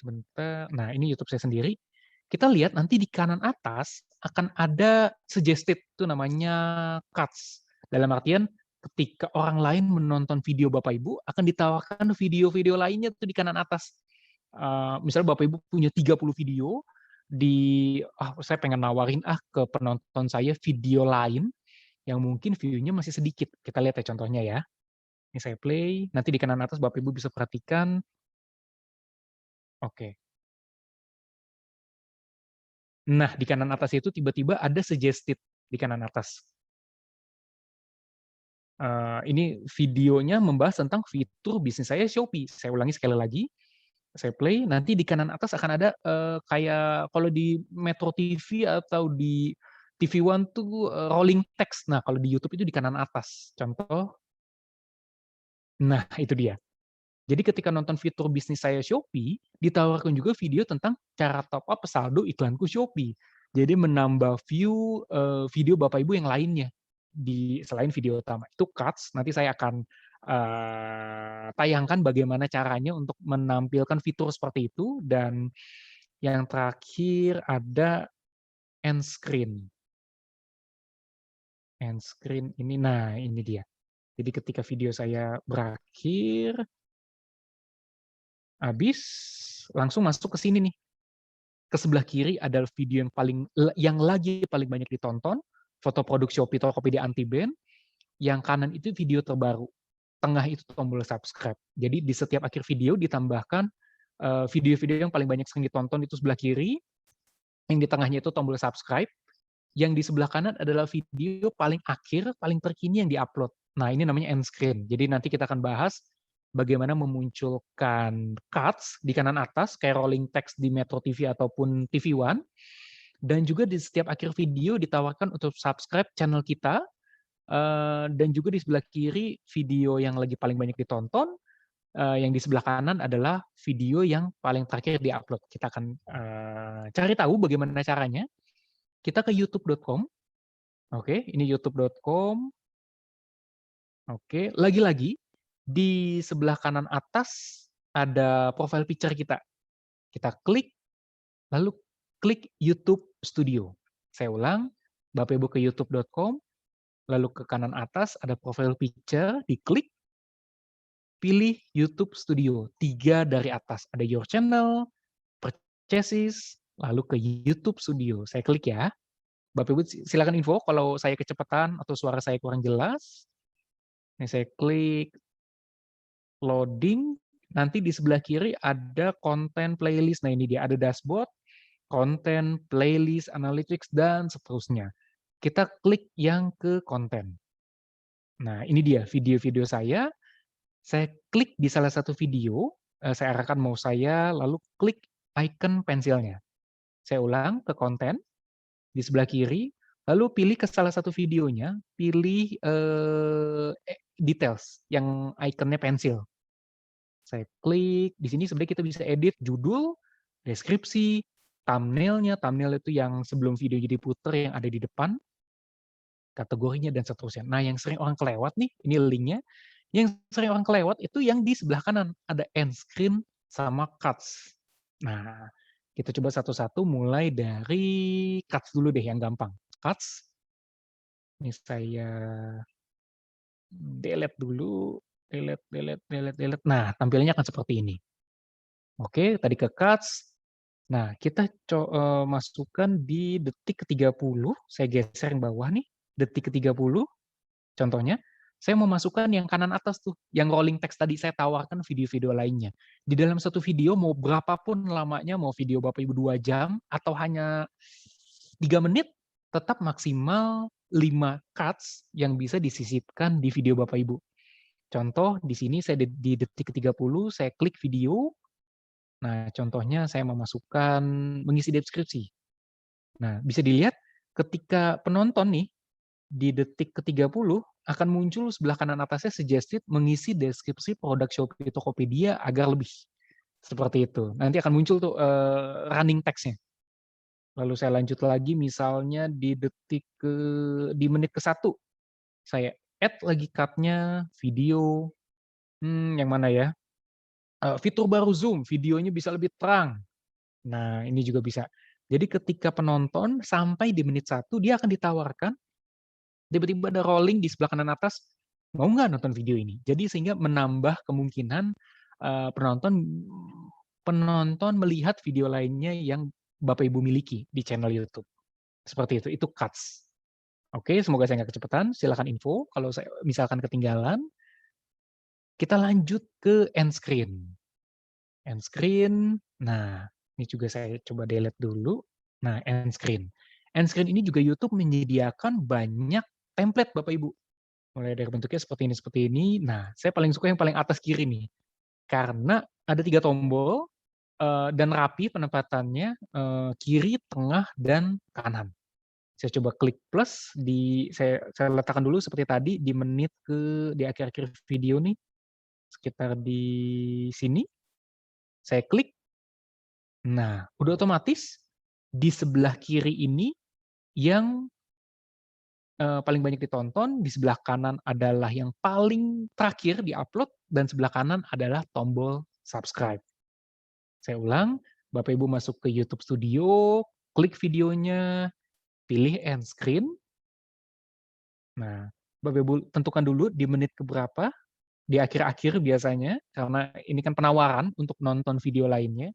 Sebentar. Nah, ini YouTube saya sendiri. Kita lihat nanti di kanan atas akan ada suggested, itu namanya cards. Dalam artian ketika orang lain menonton video Bapak Ibu, akan ditawarkan video-video lainnya tuh di kanan atas. Misalnya Bapak Ibu punya 30 video, saya pengen nawarin ke penonton saya video lain yang mungkin view-nya masih sedikit. Kita lihat ya contohnya ya. Ini saya play, nanti di kanan atas Bapak Ibu bisa perhatikan. Oke. Nah, di kanan atas itu tiba-tiba ada suggested di kanan atas. Ini videonya membahas tentang fitur bisnis saya Shopee. Saya ulangi sekali lagi, saya play, nanti di kanan atas akan ada kayak kalau di Metro TV atau di TV One tuh rolling text. Nah, kalau di YouTube itu di kanan atas. Contoh, nah itu dia. Jadi ketika nonton fitur bisnis saya Shopee, ditawarkan juga video tentang cara top up saldo iklanku Shopee. Jadi menambah view video Bapak Ibu yang lainnya di selain video utama. Itu cuts, nanti saya akan tayangkan bagaimana caranya untuk menampilkan fitur seperti itu. Dan yang terakhir ada end screen. End screen ini, nah ini dia. Jadi ketika video saya berakhir, habis, langsung masuk ke sini nih. Ke sebelah kiri adalah video yang lagi paling banyak ditonton, foto produk Shopee Tokopedia anti ban. Yang kanan itu video terbaru. Tengah itu tombol subscribe. Jadi di setiap akhir video ditambahkan video-video yang paling banyak sering ditonton itu sebelah kiri. Yang di tengahnya itu tombol subscribe. Yang di sebelah kanan adalah video paling akhir, paling terkini yang diupload. Nah, ini namanya end screen. Jadi nanti kita akan bahas bagaimana memunculkan cuts di kanan atas, kayak rolling text di Metro TV ataupun TV One. Dan juga di setiap akhir video ditawarkan untuk subscribe channel kita. Dan juga di sebelah kiri video yang lagi paling banyak ditonton. Yang di sebelah kanan adalah video yang paling terakhir diupload. Kita akan cari tahu bagaimana caranya. Kita ke youtube.com. Oke, ini youtube.com. Oke, lagi-lagi di sebelah kanan atas ada profile picture kita. Kita klik, lalu klik YouTube Studio. Saya ulang, Bapak Ibu ke youtube.com, lalu ke kanan atas ada profile picture, diklik, pilih YouTube Studio. 3 dari atas, ada Your Channel, Purchases, lalu ke YouTube Studio. Saya klik ya. Bapak Ibu silakan info kalau saya kecepatan atau suara saya kurang jelas. Ini saya klik loading, nanti di sebelah kiri ada konten playlist. Nah ini dia, ada dashboard, konten, playlist, analytics, dan seterusnya. Kita klik yang ke konten. Nah ini dia video-video saya. Saya klik di salah satu video, saya arahkan mouse saya, lalu klik icon pensilnya. Saya ulang ke konten, di sebelah kiri, lalu pilih ke salah satu videonya, pilih details, yang ikonnya pensil. Saya klik, di sini sebenarnya kita bisa edit judul, deskripsi, thumbnail-nya. Thumbnail itu yang sebelum video jadi puter yang ada di depan, kategorinya, dan seterusnya. Nah, yang sering orang kelewat nih, ini linknya. Yang sering orang kelewat itu yang di sebelah kanan, ada end screen sama cuts. Nah, kita coba satu-satu mulai dari cuts dulu deh yang gampang. Cuts, ini saya delete dulu, delete. Nah, tampilannya akan seperti ini. Oke, tadi ke cuts. Nah, kita masukkan di detik ke-30. Saya geser yang bawah nih, detik ke-30. Contohnya, saya mau masukkan yang kanan atas tuh, yang rolling text tadi saya tawarkan video-video lainnya. Di dalam satu video, mau berapapun lamanya, mau video Bapak Ibu 2 jam, atau hanya 3 menit, tetap maksimal 5 cuts yang bisa disisipkan di video Bapak Ibu. Contoh, di sini saya di detik ke-30, saya klik video. Nah, contohnya saya memasukkan mengisi deskripsi. Nah, bisa dilihat ketika penonton nih, di detik ke-30 akan muncul sebelah kanan atasnya suggested mengisi deskripsi produk Shopee Tokopedia agar lebih. Seperti itu. Nanti akan muncul tuh running text-nya. Lalu saya lanjut lagi misalnya di menit ke-1. Saya add lagi cut-nya, video. Yang mana ya? Fitur baru Zoom, videonya bisa lebih terang. Nah, ini juga bisa. Jadi ketika penonton sampai di menit 1, dia akan ditawarkan tiba-tiba ada rolling di sebelah kanan atas, mau nggak nonton video ini? Jadi sehingga menambah kemungkinan penonton melihat video lainnya yang Bapak Ibu miliki di channel YouTube. Seperti itu cuts. Oke, semoga saya nggak kecepatan. Silakan info kalau saya misalkan ketinggalan. Kita lanjut ke end screen. End screen, nah ini juga saya coba delete dulu. Nah, end screen. End screen ini juga YouTube menyediakan banyak template Bapak Ibu. Mulai dari bentuknya seperti ini. Nah, saya paling suka yang paling atas kiri nih, karena ada 3 tombol, dan rapi penempatannya, kiri, tengah, dan kanan. Saya coba klik plus saya letakkan dulu seperti tadi di akhir-akhir video nih, sekitar di sini, saya klik. Nah, udah otomatis di sebelah kiri ini yang paling banyak ditonton, di sebelah kanan adalah yang paling terakhir di-upload, dan sebelah kanan adalah tombol subscribe. Saya ulang, Bapak Ibu masuk ke YouTube Studio, klik videonya, pilih end screen. Nah, Bapak Ibu tentukan dulu di menit ke berapa, di akhir-akhir biasanya, karena ini kan penawaran untuk nonton video lainnya,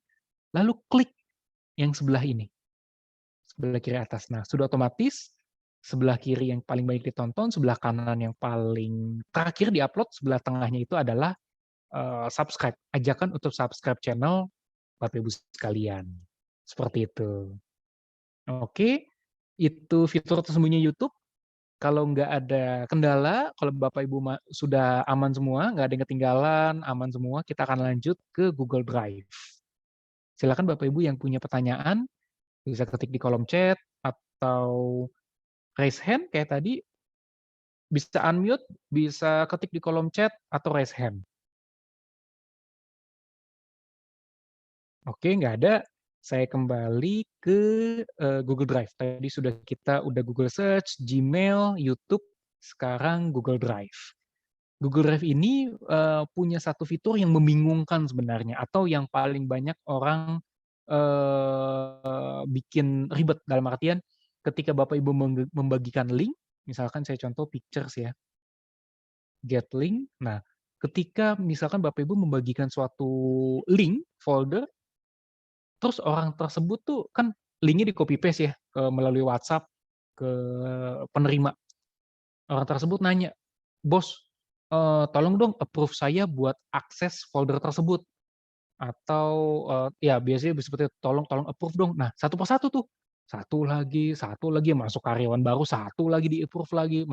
lalu klik yang sebelah ini, sebelah kiri atas. Nah, sudah otomatis sebelah kiri yang paling banyak ditonton, sebelah kanan yang paling terakhir di-upload, sebelah tengahnya itu adalah subscribe. Ajakan untuk subscribe channel Bapak Ibu sekalian. Seperti itu. Oke, itu fitur tersembunyi YouTube. Kalau nggak ada kendala, kalau Bapak Ibu sudah aman semua, nggak ada yang ketinggalan, aman semua, kita akan lanjut ke Google Drive. Silakan Bapak Ibu yang punya pertanyaan, bisa ketik di kolom chat, atau raise hand kayak tadi, bisa unmute, bisa ketik di kolom chat, atau raise hand. Oke, nggak ada. Saya kembali ke Google Drive. Tadi kita udah Google Search, Gmail, YouTube, sekarang Google Drive. Google Drive ini punya satu fitur yang membingungkan sebenarnya, atau yang paling banyak orang bikin ribet, dalam artian ketika Bapak Ibu membagikan link, misalkan saya contoh pictures ya, get link. Nah, ketika misalkan Bapak Ibu membagikan suatu link, folder, terus orang tersebut tuh kan linknya di copy paste ya, melalui WhatsApp ke penerima. Orang tersebut nanya, "Bos, tolong dong approve saya buat akses folder tersebut." Atau, ya biasanya seperti itu, "Tolong tolong approve dong." Nah, satu persatu tuh, satu lagi, masuk karyawan baru, satu lagi di-approve lagi,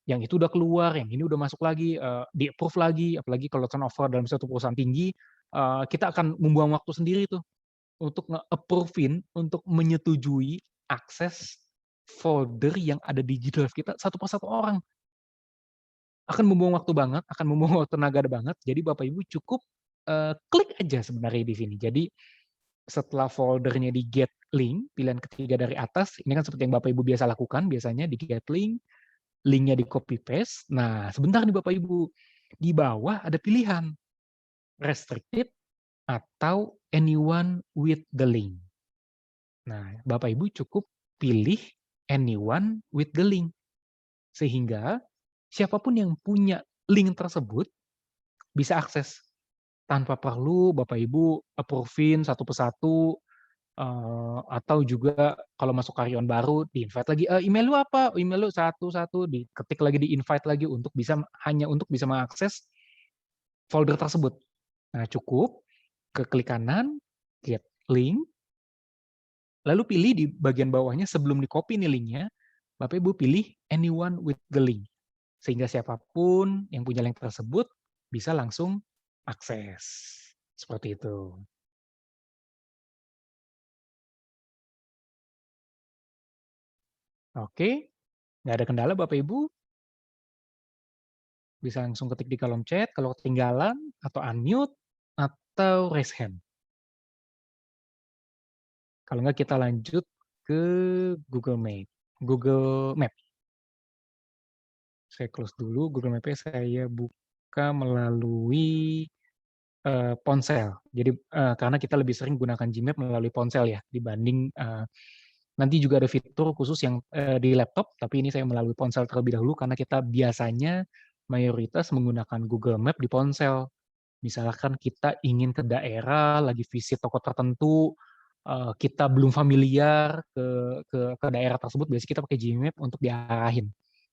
yang itu udah keluar, yang ini udah masuk lagi, di-approve lagi, apalagi kalau turnover dalam satu perusahaan tinggi, kita akan membuang waktu sendiri tuh untuk nge-approve-in, untuk menyetujui akses folder yang ada di G Drive kita satu persatu orang. Akan membuang waktu banget, akan membuang waktu tenaga banget, jadi Bapak Ibu cukup, klik aja sebenarnya di sini. Jadi, setelah foldernya di get link, pilihan ketiga dari atas, ini kan seperti yang Bapak Ibu biasa lakukan biasanya di get link, linknya di copy paste. Nah, sebentar nih Bapak Ibu, di bawah ada pilihan, restricted atau anyone with the link. Nah, Bapak Ibu cukup pilih anyone with the link. Sehingga siapapun yang punya link tersebut bisa akses tanpa perlu Bapak Ibu approve-in satu persatu, atau juga kalau masuk karyawan baru di-invite lagi, "Email lu apa? Email lu satu-satu," diketik lagi, di-invite lagi untuk hanya untuk bisa mengakses folder tersebut. Nah, cukup ke klik kanan, get link, lalu pilih di bagian bawahnya sebelum di-copy nih linknya, Bapak Ibu pilih anyone with the link. Sehingga siapapun yang punya link tersebut bisa langsung akses. Seperti itu. Oke, nggak ada kendala Bapak Ibu, bisa langsung ketik di kolom chat kalau ketinggalan, atau unmute, atau raise hand. Kalau nggak kita lanjut ke Google Map. Saya close dulu Google Map-nya, saya buka melalui ponsel. Jadi karena kita lebih sering gunakan Gmap melalui ponsel ya, dibanding nanti juga ada fitur khusus yang di laptop, tapi ini saya melalui ponsel terlebih dahulu karena kita biasanya mayoritas menggunakan Google Map di ponsel. Misalkan kita ingin ke daerah, lagi visit toko tertentu, kita belum familiar ke daerah tersebut, biasanya kita pakai Gmap untuk diarahin.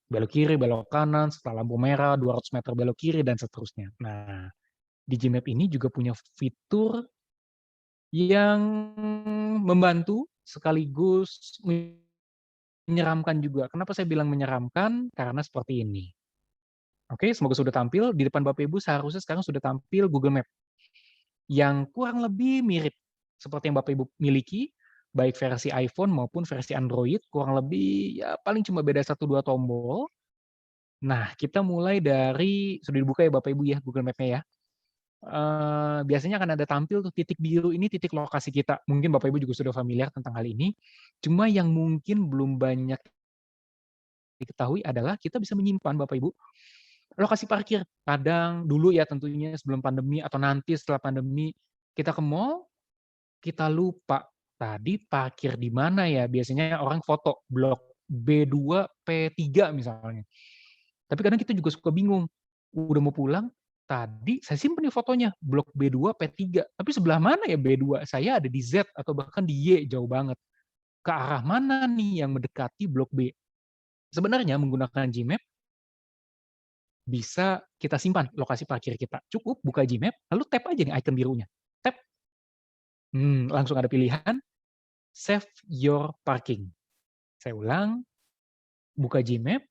Belok kiri, belok kanan, setelah lampu merah, 200 meter belok kiri, dan seterusnya. Nah, di Gmap ini juga punya fitur yang membantu sekaligus menyeramkan juga. Kenapa saya bilang menyeramkan? Karena seperti ini. Oke, semoga sudah tampil. Di depan Bapak Ibu seharusnya sekarang sudah tampil Google Map yang kurang lebih mirip seperti yang Bapak Ibu miliki, baik versi iPhone maupun versi Android, kurang lebih ya paling cuma beda 1-2 tombol. Nah, kita mulai dari sudah dibuka ya Bapak Ibu ya Google Map-nya ya. Biasanya akan ada tampil tuh titik biru ini titik lokasi kita. Mungkin Bapak Ibu juga sudah familiar tentang hal ini. Cuma yang mungkin belum banyak diketahui adalah kita bisa menyimpan Bapak Ibu lokasi parkir. Kadang dulu ya tentunya sebelum pandemi atau nanti setelah pandemi kita ke mall, kita lupa tadi parkir di mana ya. Biasanya orang foto blok B2 P3 misalnya. Tapi kadang kita juga suka bingung. Udah mau pulang, tadi saya simpen nih fotonya blok B2 P3. Tapi sebelah mana ya B2? Saya ada di Z atau bahkan di Y jauh banget. Ke arah mana nih yang mendekati blok B? Sebenarnya menggunakan Gmap bisa kita simpan lokasi parkir kita. Cukup buka Gmap, lalu tap aja nih icon birunya. Tap. Langsung ada pilihan save your parking. Saya ulang, buka Gmap,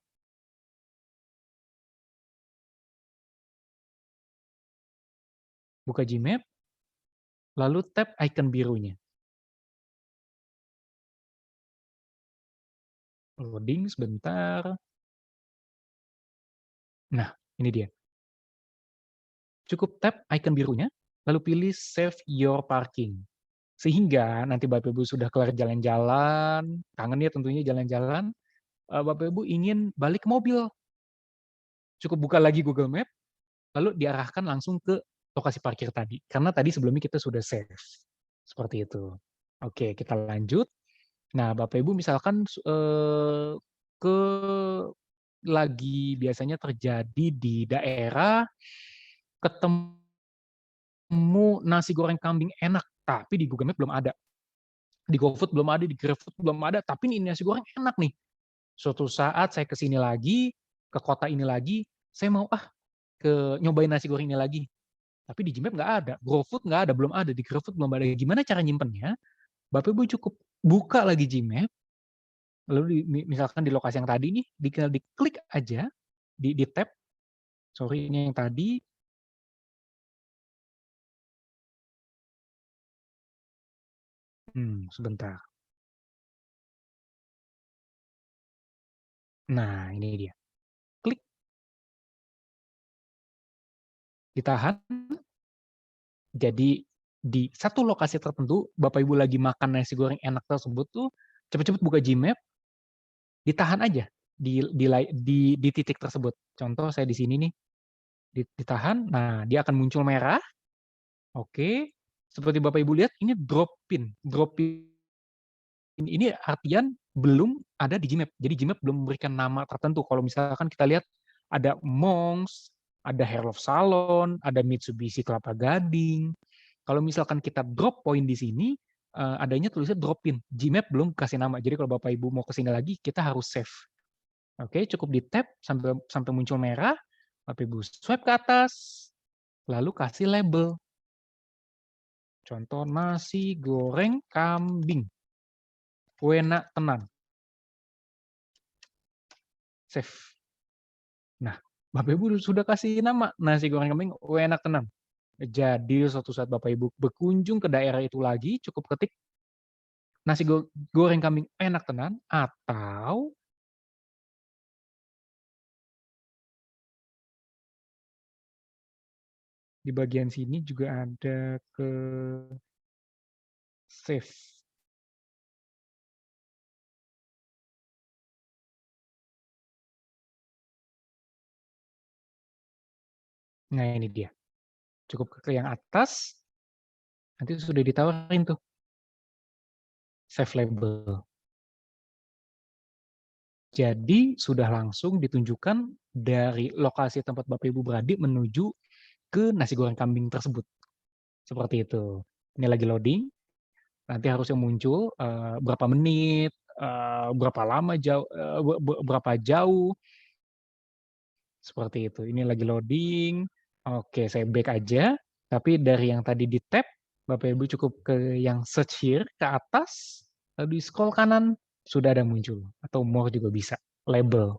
lalu tap icon birunya. Loading sebentar. Nah, ini dia. Cukup tap icon birunya, lalu pilih save your parking. Sehingga nanti Bapak Ibu sudah kelar jalan-jalan, kangen ya tentunya jalan-jalan, Bapak Ibu ingin balik ke mobil. Cukup buka lagi Google Map, lalu diarahkan langsung ke lokasi parkir tadi. Karena tadi sebelumnya kita sudah save. Seperti itu. Oke, kita lanjut. Nah, Bapak Ibu misalkan ke lagi biasanya terjadi di daerah ketemu nasi goreng kambing enak, tapi di Google Map belum ada. Di GoFood belum ada, di GrabFood belum ada, tapi ini nasi goreng enak nih. Suatu saat saya ke sini lagi, ke kota ini lagi, saya mau nyobain nasi goreng ini lagi. Tapi di Gmap nggak ada, GoFood nggak ada, belum ada, di GrabFood belum ada. Gimana cara nyimpennya? Bapak Ibu cukup buka lagi Gmap, lalu misalkan di lokasi yang tadi nih, diklik aja, di tab, sorry ini yang tadi, sebentar. Nah, ini dia. Klik, ditahan, jadi di satu lokasi tertentu, Bapak Ibu lagi makan nasi goreng enak tersebut tuh, cepet-cepet buka Gmap, ditahan aja di titik tersebut. Contoh saya di sini nih, ditahan, nah dia akan muncul merah. Oke, seperti Bapak Ibu lihat ini drop pin. Drop pin ini artian belum ada di Gmap. Jadi Gmap belum memberikan nama tertentu. Kalau misalkan kita lihat ada Monks, ada Hair Love Salon, ada Mitsubishi Kelapa Gading. Kalau misalkan kita drop poin di sini, adanya tulisnya drop pin. Gmap belum kasih nama. Jadi kalau Bapak Ibu mau ke sini lagi, kita harus save. Oke, cukup di tap sampai muncul merah. Bapak Ibu swipe ke atas, lalu kasih label. Contoh nasi goreng kambing. Enak tenan. Save. Nah, Bapak Ibu sudah kasih nama nasi goreng kambing enak tenan. Jadi suatu saat Bapak Ibu berkunjung ke daerah itu lagi, cukup ketik nasi goreng kambing enak tenan, atau di bagian sini juga ada ke save. Nah, ini dia. Cukup ke yang atas, nanti sudah ditawarin tuh. Save label. Jadi sudah langsung ditunjukkan dari lokasi tempat Bapak Ibu berada menuju ke nasi goreng kambing tersebut. Seperti itu. Ini lagi loading. Nanti harusnya muncul berapa menit, berapa lama jauh, berapa jauh. Seperti itu. Ini lagi loading. Oke, saya back aja. Tapi dari yang tadi di tab, Bapak Ibu cukup ke yang search here ke atas, lalu di scroll kanan sudah ada muncul, atau more juga bisa, label.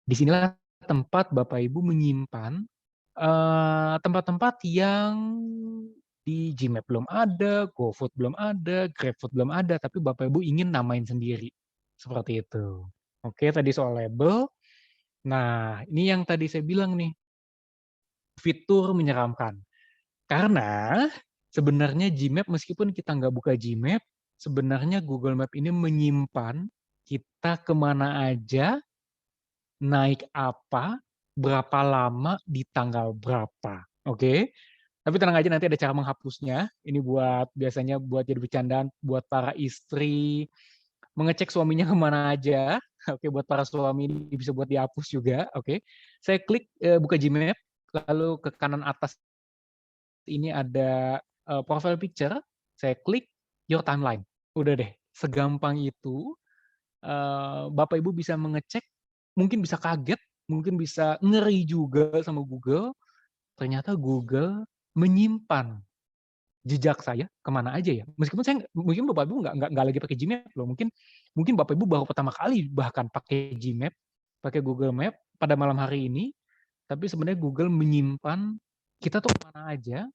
Disinilah tempat Bapak Ibu menyimpan tempat-tempat yang di Gmap belum ada, GoFood belum ada, GrabFood belum ada, tapi Bapak Ibu ingin namain sendiri. Seperti itu. Oke, tadi soal label. Nah, ini yang tadi saya bilang nih, fitur menyeramkan. Karena sebenarnya Gmap meskipun kita nggak buka Gmap, sebenarnya Google Map ini menyimpan kita kemana aja, naik apa, berapa lama, di tanggal berapa. Oke? Tapi tenang aja nanti ada cara menghapusnya. Ini biasanya buat jadi bercandaan buat para istri, mengecek suaminya kemana aja. Oke, buat para suami ini bisa buat dihapus juga. Oke. Saya klik buka Gmap, lalu ke kanan atas ini ada profile picture, saya klik your timeline. Udah deh, segampang itu Bapak Ibu bisa mengecek, mungkin bisa kaget, mungkin bisa ngeri juga sama Google, ternyata Google menyimpan jejak saya kemana aja ya. Mungkin Bapak Ibu nggak lagi pakai Gmap loh. Mungkin Bapak Ibu baru pertama kali bahkan pakai Gmap, pakai Google Map pada malam hari ini. Tapi sebenarnya Google menyimpan kita tuh kemana aja,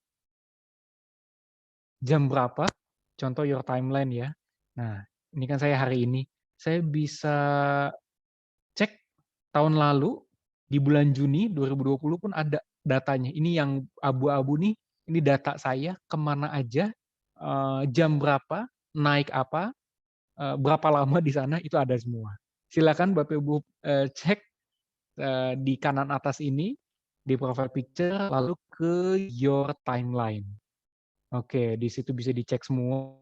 jam berapa, contoh your timeline ya. Nah, ini kan saya hari ini. Saya bisa cek tahun lalu, di bulan Juni 2020 pun ada datanya. Ini yang abu-abu nih, ini data saya kemana aja, jam berapa, naik apa, berapa lama di sana, itu ada semua. Silakan Bapak Ibu cek di kanan atas ini, di profile picture, lalu ke your timeline. Oke, di situ bisa dicek semua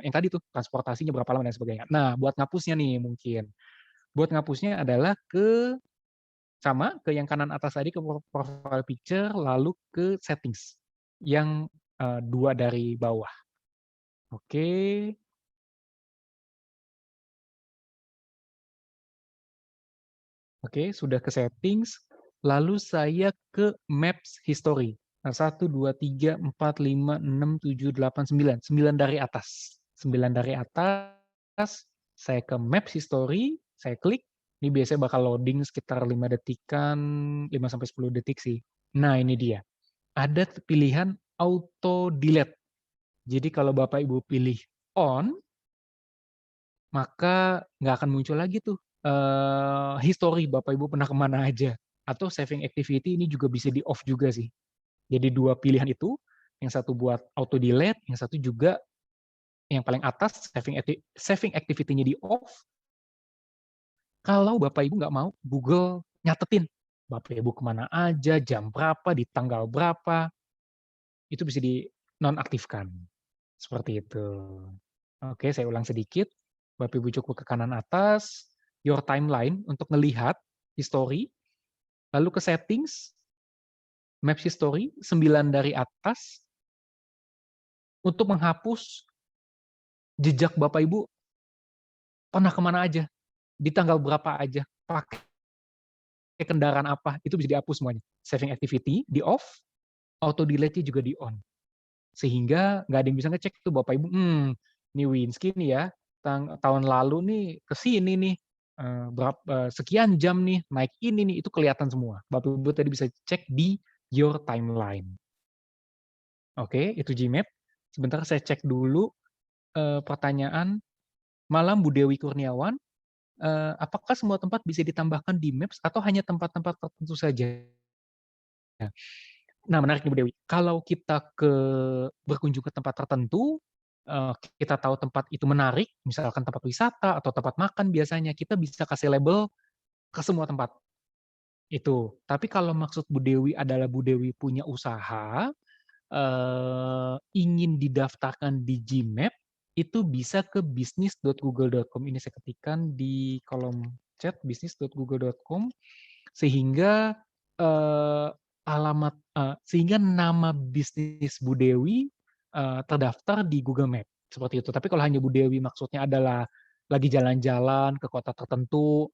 yang tadi tuh transportasinya berapa lama dan sebagainya. Nah, buat ngapusnya nih mungkin. Buat ngapusnya adalah ke yang kanan atas tadi, ke profile picture, lalu ke settings yang 2 dari bawah. Oke. Oke, sudah ke settings, lalu saya ke Maps History. Nah, 1, 2, 3, 4, 5, 6, 7, 8, 9. 9 dari atas. 9 dari atas, saya ke Maps History, saya klik. Ini biasanya bakal loading sekitar 5 detikan, 5-10 detik sih. Nah, ini dia. Ada pilihan auto delete. Jadi kalau Bapak Ibu pilih on, maka nggak akan muncul lagi tuh history Bapak Ibu pernah kemana aja. Atau saving activity ini juga bisa di off juga sih. Jadi 2 pilihan itu, yang satu buat auto delete, yang satu juga yang paling atas saving activity-nya di off. Kalau Bapak Ibu nggak mau Google nyatetin Bapak Ibu kemana aja, jam berapa, di tanggal berapa, itu bisa dinonaktifkan. Seperti itu. Oke, saya ulang sedikit. Bapak Ibu cukup ke kanan atas, your timeline untuk melihat history, lalu ke settings, Maps History, 9 dari atas, untuk menghapus jejak Bapak Ibu pernah kemana aja, di tanggal berapa aja, pakai kendaraan apa, itu bisa dihapus semuanya. Saving activity di off, auto delete-nya juga di on. Sehingga nggak ada yang bisa ngecek tuh Bapak Ibu, ini Winsky nih ya, tahun lalu nih ke sini nih, sekian jam nih, naik ini nih, itu kelihatan semua. Bapak Ibu tadi bisa cek di your timeline. Oke, itu Gmap. Sebentar saya cek dulu pertanyaan malam Bu Dewi Kurniawan, apakah semua tempat bisa ditambahkan di Maps atau hanya tempat-tempat tertentu saja? Nah, menarik nih Bu Dewi. Kalau kita berkunjung ke tempat tertentu, kita tahu tempat itu menarik, misalkan tempat wisata atau tempat makan biasanya, kita bisa kasih label ke semua tempat. Itu. Tapi kalau maksud Bu Dewi adalah Bu Dewi punya usaha, ingin didaftarkan di Gmap, itu bisa ke business.google.com. Ini saya ketikkan di kolom chat, business.google.com, sehingga sehingga nama bisnis Bu Dewi terdaftar di Google Map seperti itu. Tapi kalau hanya Bu Dewi maksudnya adalah lagi jalan-jalan ke kota tertentu,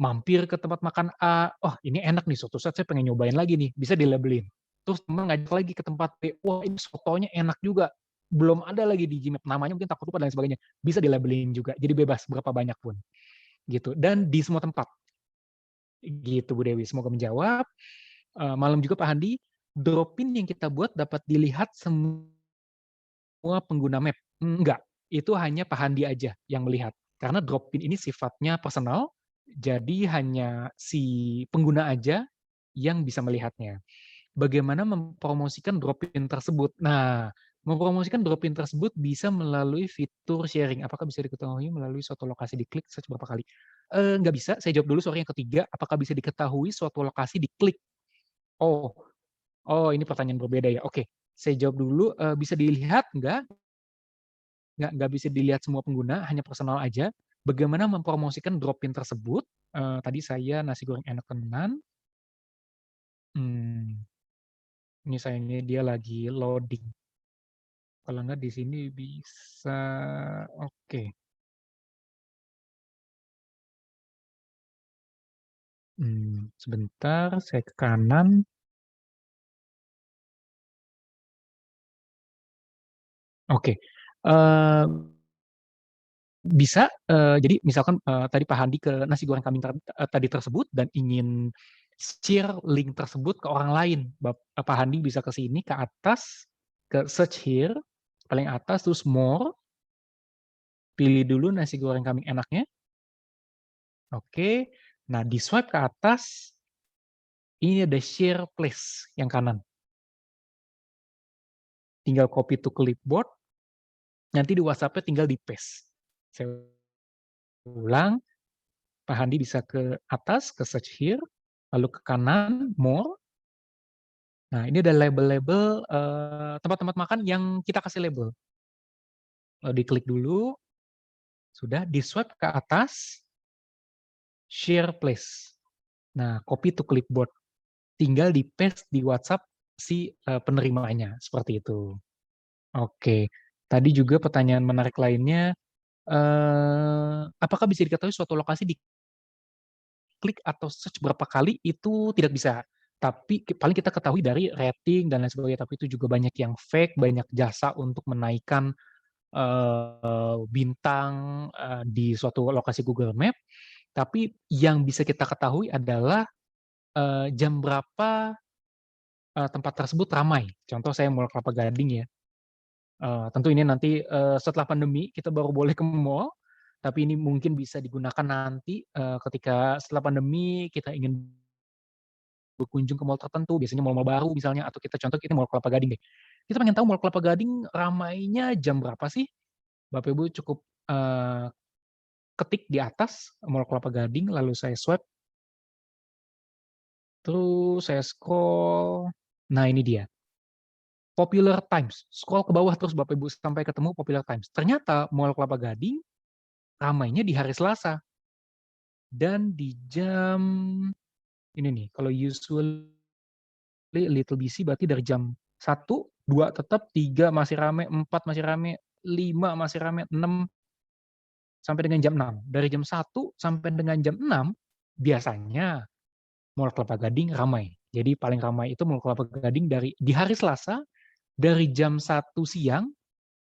mampir ke tempat makan A, oh ini enak nih, suatu saat saya pengen nyobain lagi nih, bisa dilabelin. Terus teman ngajak lagi ke tempat B, wah ini sotonya enak juga, belum ada lagi di Gmap, namanya mungkin takut lupa dan sebagainya, bisa dilabelin juga, jadi bebas berapa banyak pun, gitu. Dan di semua tempat. Gitu Bu Dewi, semoga menjawab. Malam juga Pak Handi, drop-in yang kita buat dapat dilihat semua pengguna map? Enggak, itu hanya Pak Handi aja yang melihat. Karena drop-in ini sifatnya personal, jadi hanya si pengguna aja yang bisa melihatnya. Bagaimana mempromosikan drop-in tersebut? Nah, mempromosikan drop-in tersebut bisa melalui fitur sharing. Apakah bisa diketahui melalui suatu lokasi diklik search berapa kali? Nggak bisa, saya jawab dulu sorry yang ketiga, apakah bisa diketahui suatu lokasi diklik? Oh oh ini pertanyaan berbeda ya, oke. Saya jawab dulu, bisa dilihat nggak bisa dilihat semua pengguna, hanya personal aja. Bagaimana mempromosikan drop-in tersebut? Tadi saya nasi goreng enak tenan, mmm, ini sayangnya dia lagi loading. Kalau nggak di sini bisa oke. Sebentar saya ke kanan. Oke, bisa, jadi misalkan, tadi Pak Handi ke nasi goreng kambing tadi tersebut dan ingin share link tersebut ke orang lain. Pak Handi bisa ke sini, ke atas, ke search here, paling atas, terus more, pilih dulu nasi goreng kambing enaknya, oke. Nah, di-swipe ke atas, ini ada share place yang kanan. Tinggal copy to clipboard, nanti di WhatsApp-nya tinggal di-paste. Saya ulang, Pak Handi bisa ke atas, ke search here, lalu ke kanan, more. Nah, ini ada label-label, tempat-tempat makan yang kita kasih label. Diklik dulu, sudah di-swipe ke atas, share place. Nah, copy to clipboard. Tinggal di-paste di WhatsApp si, penerimanya, seperti itu. Oke. Tadi juga pertanyaan menarik lainnya, apakah bisa diketahui suatu lokasi diklik atau search berapa kali? Itu tidak bisa. Tapi paling kita ketahui dari rating dan lain sebagainya, tapi itu juga banyak yang fake, banyak jasa untuk menaikkan bintang, di suatu lokasi Google Map, tapi yang bisa kita ketahui adalah, jam berapa, tempat tersebut ramai. Contoh saya Mall Kelapa Gading ya, tentu ini nanti, setelah pandemi kita baru boleh ke mall, tapi ini mungkin bisa digunakan nanti, ketika setelah pandemi kita ingin berkunjung ke mall tertentu, biasanya mall-mall baru misalnya, atau kita contoh kita Mall Kelapa Gading deh. Kita pengen tahu Mall Kelapa Gading ramainya jam berapa sih? Bapak Ibu cukup, ketik di atas Mall Kelapa Gading, lalu saya swipe, terus saya scroll. Nah, ini dia, Popular Times. Scroll ke bawah terus Bapak Ibu sampai ketemu Popular Times. Ternyata Mall Kelapa Gading ramainya di hari Selasa dan di jam ini nih, kalau usually little busy berarti dari jam 1, 2 tetap, 3 masih rame, 4 masih rame, 5 masih rame, 6 sampai dengan jam 6. Dari jam 1 sampai dengan jam 6 biasanya Mall Kelapa Gading ramai. Jadi paling ramai itu Mall Kelapa Gading di hari Selasa, dari jam 1 siang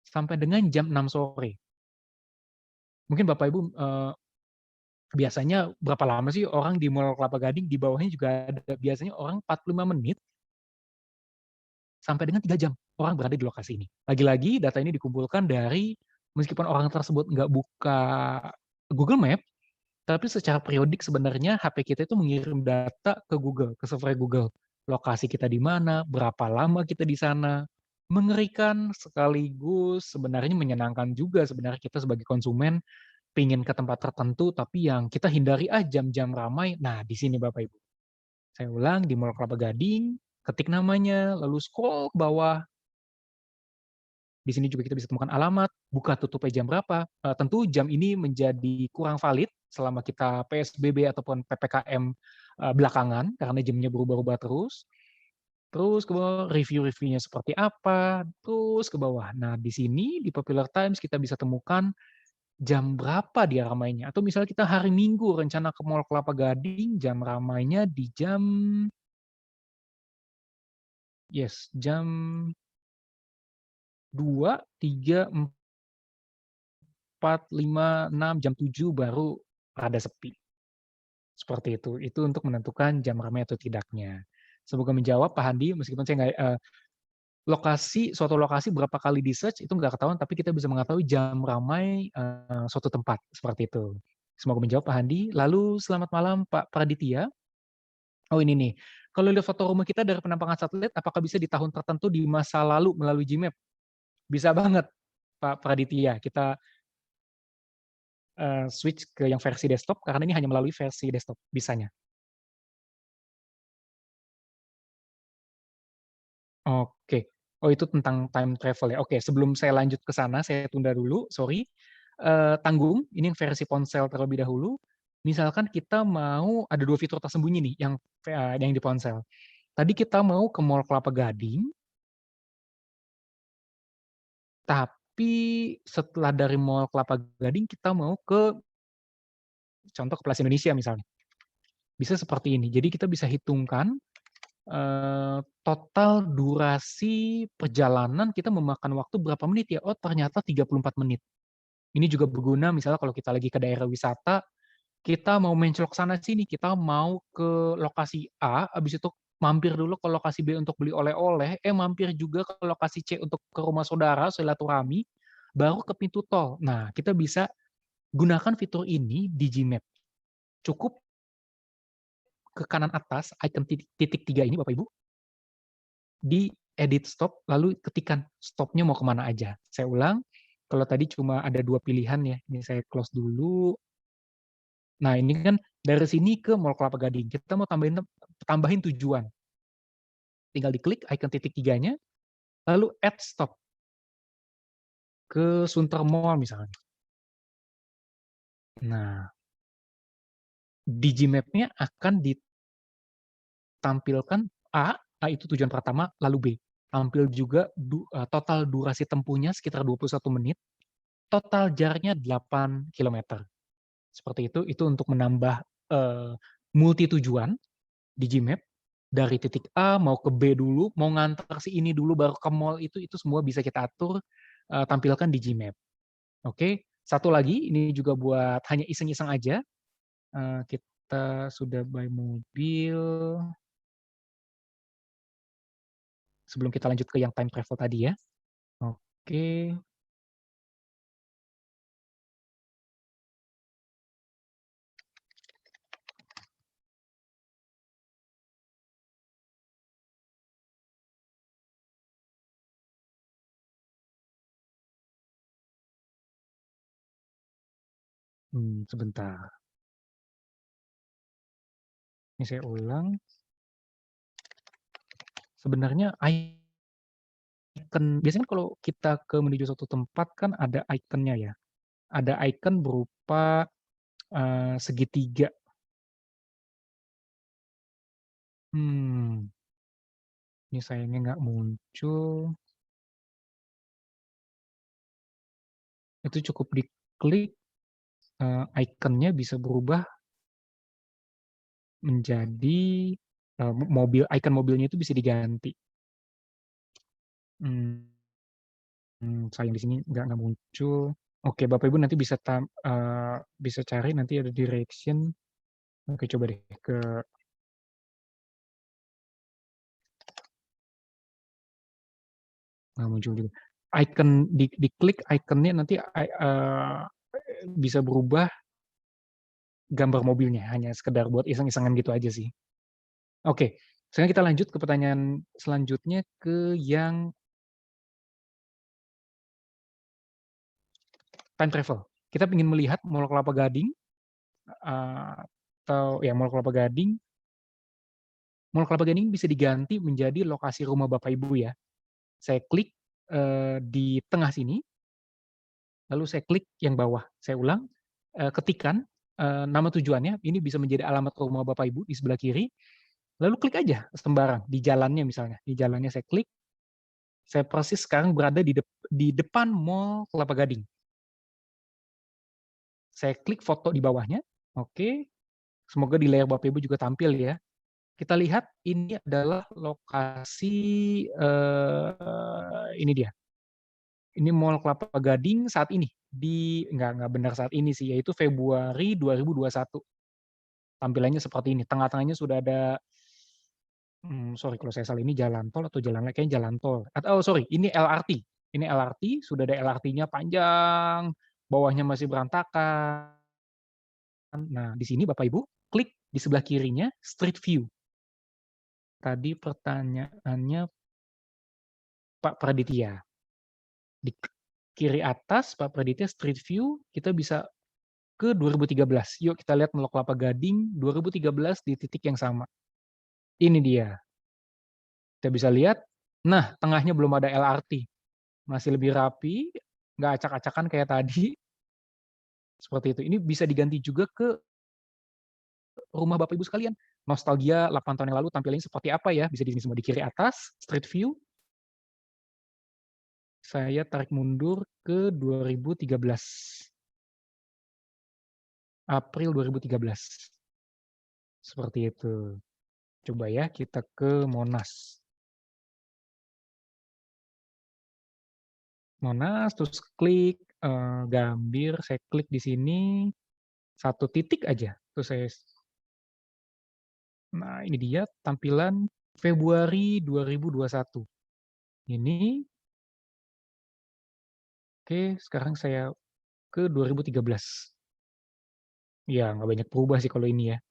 sampai dengan jam 6 sore. Mungkin Bapak Ibu, biasanya berapa lama sih orang di Mall Kelapa Gading, di bawahnya juga ada biasanya orang 45 menit sampai dengan 3 jam orang berada di lokasi ini. Lagi-lagi data ini dikumpulkan dari meskipun orang tersebut nggak buka Google Map, tapi secara periodik sebenarnya HP kita itu mengirim data ke Google, ke server Google. Lokasi kita di mana, berapa lama kita di sana. Mengerikan sekaligus sebenarnya menyenangkan juga sebenarnya kita sebagai konsumen pengen ke tempat tertentu tapi yang kita hindari jam-jam ramai. Nah, di sini Bapak Ibu. Saya ulang di Mall Kelapa Gading, ketik namanya, lalu scroll ke bawah. Di sini juga kita bisa temukan alamat, buka tutupnya jam berapa. Tentu jam ini menjadi kurang valid selama kita PSBB ataupun PPKM belakangan karena jamnya berubah-ubah terus. Terus ke bawah review-reviewnya seperti apa, terus ke bawah. Nah, di sini di Popular Times kita bisa temukan jam berapa dia ramainya. Atau misalnya kita hari Minggu rencana ke Mall Kelapa Gading, jam ramainya di jam 2, 3, 4, 5, 6, jam 7 baru rada sepi. Seperti itu. Itu untuk menentukan jam ramai atau tidaknya. Semoga menjawab Pak Handi, meskipun saya nggak suatu lokasi berapa kali di-search itu nggak ketahuan, tapi kita bisa mengetahui jam ramai suatu tempat, seperti itu. Semoga menjawab Pak Handi. Lalu selamat malam Pak Praditya. Oh ini nih, kalau lihat foto rumah kita dari penampakan satelit, apakah bisa di tahun tertentu di masa lalu melalui Gmap? Bisa banget Pak Praditya. Kita switch ke yang versi desktop, karena ini hanya melalui versi desktop, bisanya. Oke. Oh itu tentang time travel ya. Oke, sebelum saya lanjut ke sana, saya tunda dulu, sorry. Tanggung, ini yang versi ponsel terlebih dahulu. Misalkan kita mau ada 2 fitur tersembunyi nih yang di ponsel. Tadi kita mau ke Mall Kelapa Gading, tapi setelah dari Mall Kelapa Gading kita mau ke contoh ke Plaza Indonesia misalnya. Bisa seperti ini. Jadi kita bisa hitungkan total durasi perjalanan kita memakan waktu berapa menit ya? Oh ternyata 34 menit. Ini juga berguna misalnya kalau kita lagi ke daerah wisata, kita mau mencolok sana sini, kita mau ke lokasi A, habis itu mampir dulu ke lokasi B untuk beli oleh-oleh, mampir juga ke lokasi C untuk ke rumah saudara, silaturahmi, baru ke pintu tol. Nah, kita bisa gunakan fitur ini di Gmap. Cukup ke kanan atas, icon titik 3 ini Bapak Ibu, di edit stop, lalu ketikan stopnya mau kemana aja. Saya ulang, kalau tadi cuma ada 2 pilihan ya, ini saya close dulu. Nah ini kan dari sini ke Mall Kelapa Gading, kita mau tambahin tujuan. Tinggal diklik icon titik 3-nya, lalu add stop ke Sunter Mall misalnya. Nah, di Gmap-nya akan ditampilkan A itu tujuan pertama, lalu B. Tampil juga total durasi tempuhnya sekitar 21 menit, total jaraknya 8 km. Seperti itu untuk menambah multi tujuan di Gmap. Dari titik A mau ke B dulu, mau ngantar si ini dulu baru ke mall itu semua bisa kita atur, tampilkan di Gmap. Oke, satu lagi ini juga buat hanya iseng-iseng aja, kita sudah buy mobil. Sebelum kita lanjut ke yang time travel tadi ya. Oke. Sebentar. Ini saya ulang. Sebenarnya icon, biasanya kalau kita menuju suatu tempat kan ada ikonnya ya. Ada icon berupa segitiga. Ini sayangnya nggak muncul. Itu cukup diklik, ikonnya bisa berubah menjadi icon mobilnya itu bisa diganti. Sayang di sini nggak muncul. Oke, Bapak Ibu nanti bisa cari nanti ada direction. Oke, coba deh ke nggak muncul juga. Icon diklik ikonnya nanti bisa berubah gambar mobilnya, hanya sekedar buat iseng-isengan gitu aja sih. Oke, sekarang kita lanjut ke pertanyaan selanjutnya ke yang time travel. Kita ingin melihat Mall Kelapa Gading atau ya Mall Kelapa Gading. Mall Kelapa Gading bisa diganti menjadi lokasi rumah Bapak Ibu ya. Saya klik di tengah sini, lalu saya klik yang bawah. Saya ulang, ketikan nama tujuannya, ini bisa menjadi alamat rumah Bapak Ibu di sebelah kiri. Lalu klik aja sembarang di jalannya misalnya. Di jalannya saya klik. Saya persis sekarang berada di depan Mall Kelapa Gading. Saya klik foto di bawahnya. Oke. Semoga di layar Bapak Ibu juga tampil ya. Kita lihat ini adalah lokasi ini dia. Ini Mall Kelapa Gading saat ini enggak benar saat ini sih, yaitu Februari 2021. tampilannya seperti ini. Tengah-tengahnya sudah ada, sorry kalau saya salah, ini jalan tol atau jalan kayaknya jalan tol. Atau sorry, ini LRT. Ini LRT, sudah ada LRT-nya panjang, bawahnya masih berantakan. Nah, di sini Bapak Ibu, klik di sebelah kirinya Street View. Tadi pertanyaannya Pak Praditya. Di kiri atas Pak Praditya Street View, kita bisa ke 2013. Yuk kita lihat Mall Kelapa Gading 2013 di titik yang sama. Ini dia. Kita bisa lihat, nah tengahnya belum ada LRT. Masih lebih rapi, nggak acak-acakan kayak tadi. Seperti itu. Ini bisa diganti juga ke rumah Bapak Ibu sekalian. Nostalgia 8 tahun yang lalu tampilannya seperti apa ya? Bisa di sini semua di kiri atas, Street View. Saya tarik mundur ke 2013. April 2013. Seperti itu. Coba ya kita ke Monas. Monas, terus klik Gambir, saya klik di sini, satu titik aja. Terus saya, nah ini dia tampilan Februari 2021. Ini, oke sekarang saya ke 2013. Ya, nggak banyak berubah sih kalau ini ya.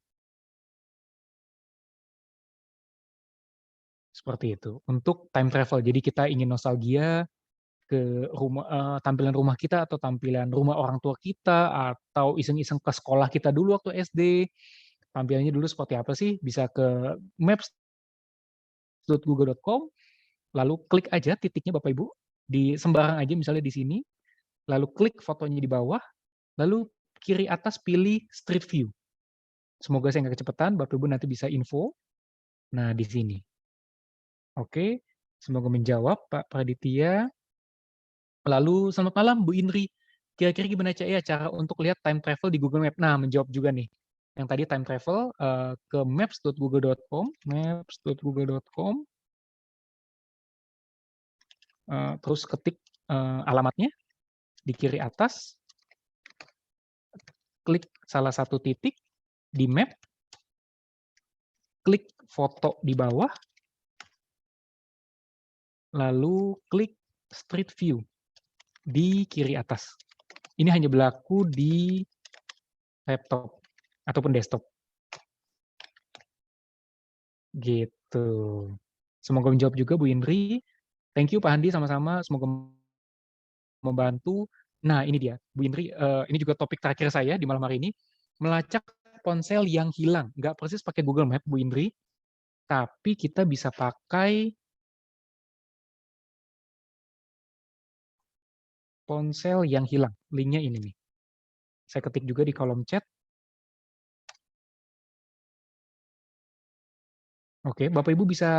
Seperti itu. Untuk time travel, jadi kita ingin nostalgia ke rumah, tampilan rumah kita atau tampilan rumah orang tua kita atau iseng-iseng ke sekolah kita dulu waktu SD. Tampilannya dulu seperti apa sih? Bisa ke maps.google.com, lalu klik aja titiknya Bapak Ibu di sembarang aja misalnya di sini, lalu klik fotonya di bawah, lalu kiri atas pilih Street View. Semoga saya nggak kecepatan, Bapak Ibu nanti bisa info. Nah, di sini. Oke, semoga menjawab Pak Praditya. Lalu selamat malam Bu Indri. Kira-kira gimana ya cara untuk lihat time travel di Google Map? Nah, menjawab juga nih. Yang tadi time travel ke maps.google.com, maps.google.com, terus ketik alamatnya di kiri atas, klik salah satu titik di map, klik foto di bawah, lalu klik Street View di kiri atas. Ini hanya berlaku di laptop ataupun desktop. Gitu. Semoga menjawab juga Bu Indri. Thank you Pak Handi sama-sama. Semoga membantu. Nah ini dia Bu Indri. Ini juga topik terakhir saya di malam hari ini. Melacak ponsel yang hilang. Nggak persis pakai Google Map Bu Indri. Tapi kita bisa pakai ponsel yang hilang. Linknya ini nih. Saya ketik juga di kolom chat. Oke, Bapak Ibu bisa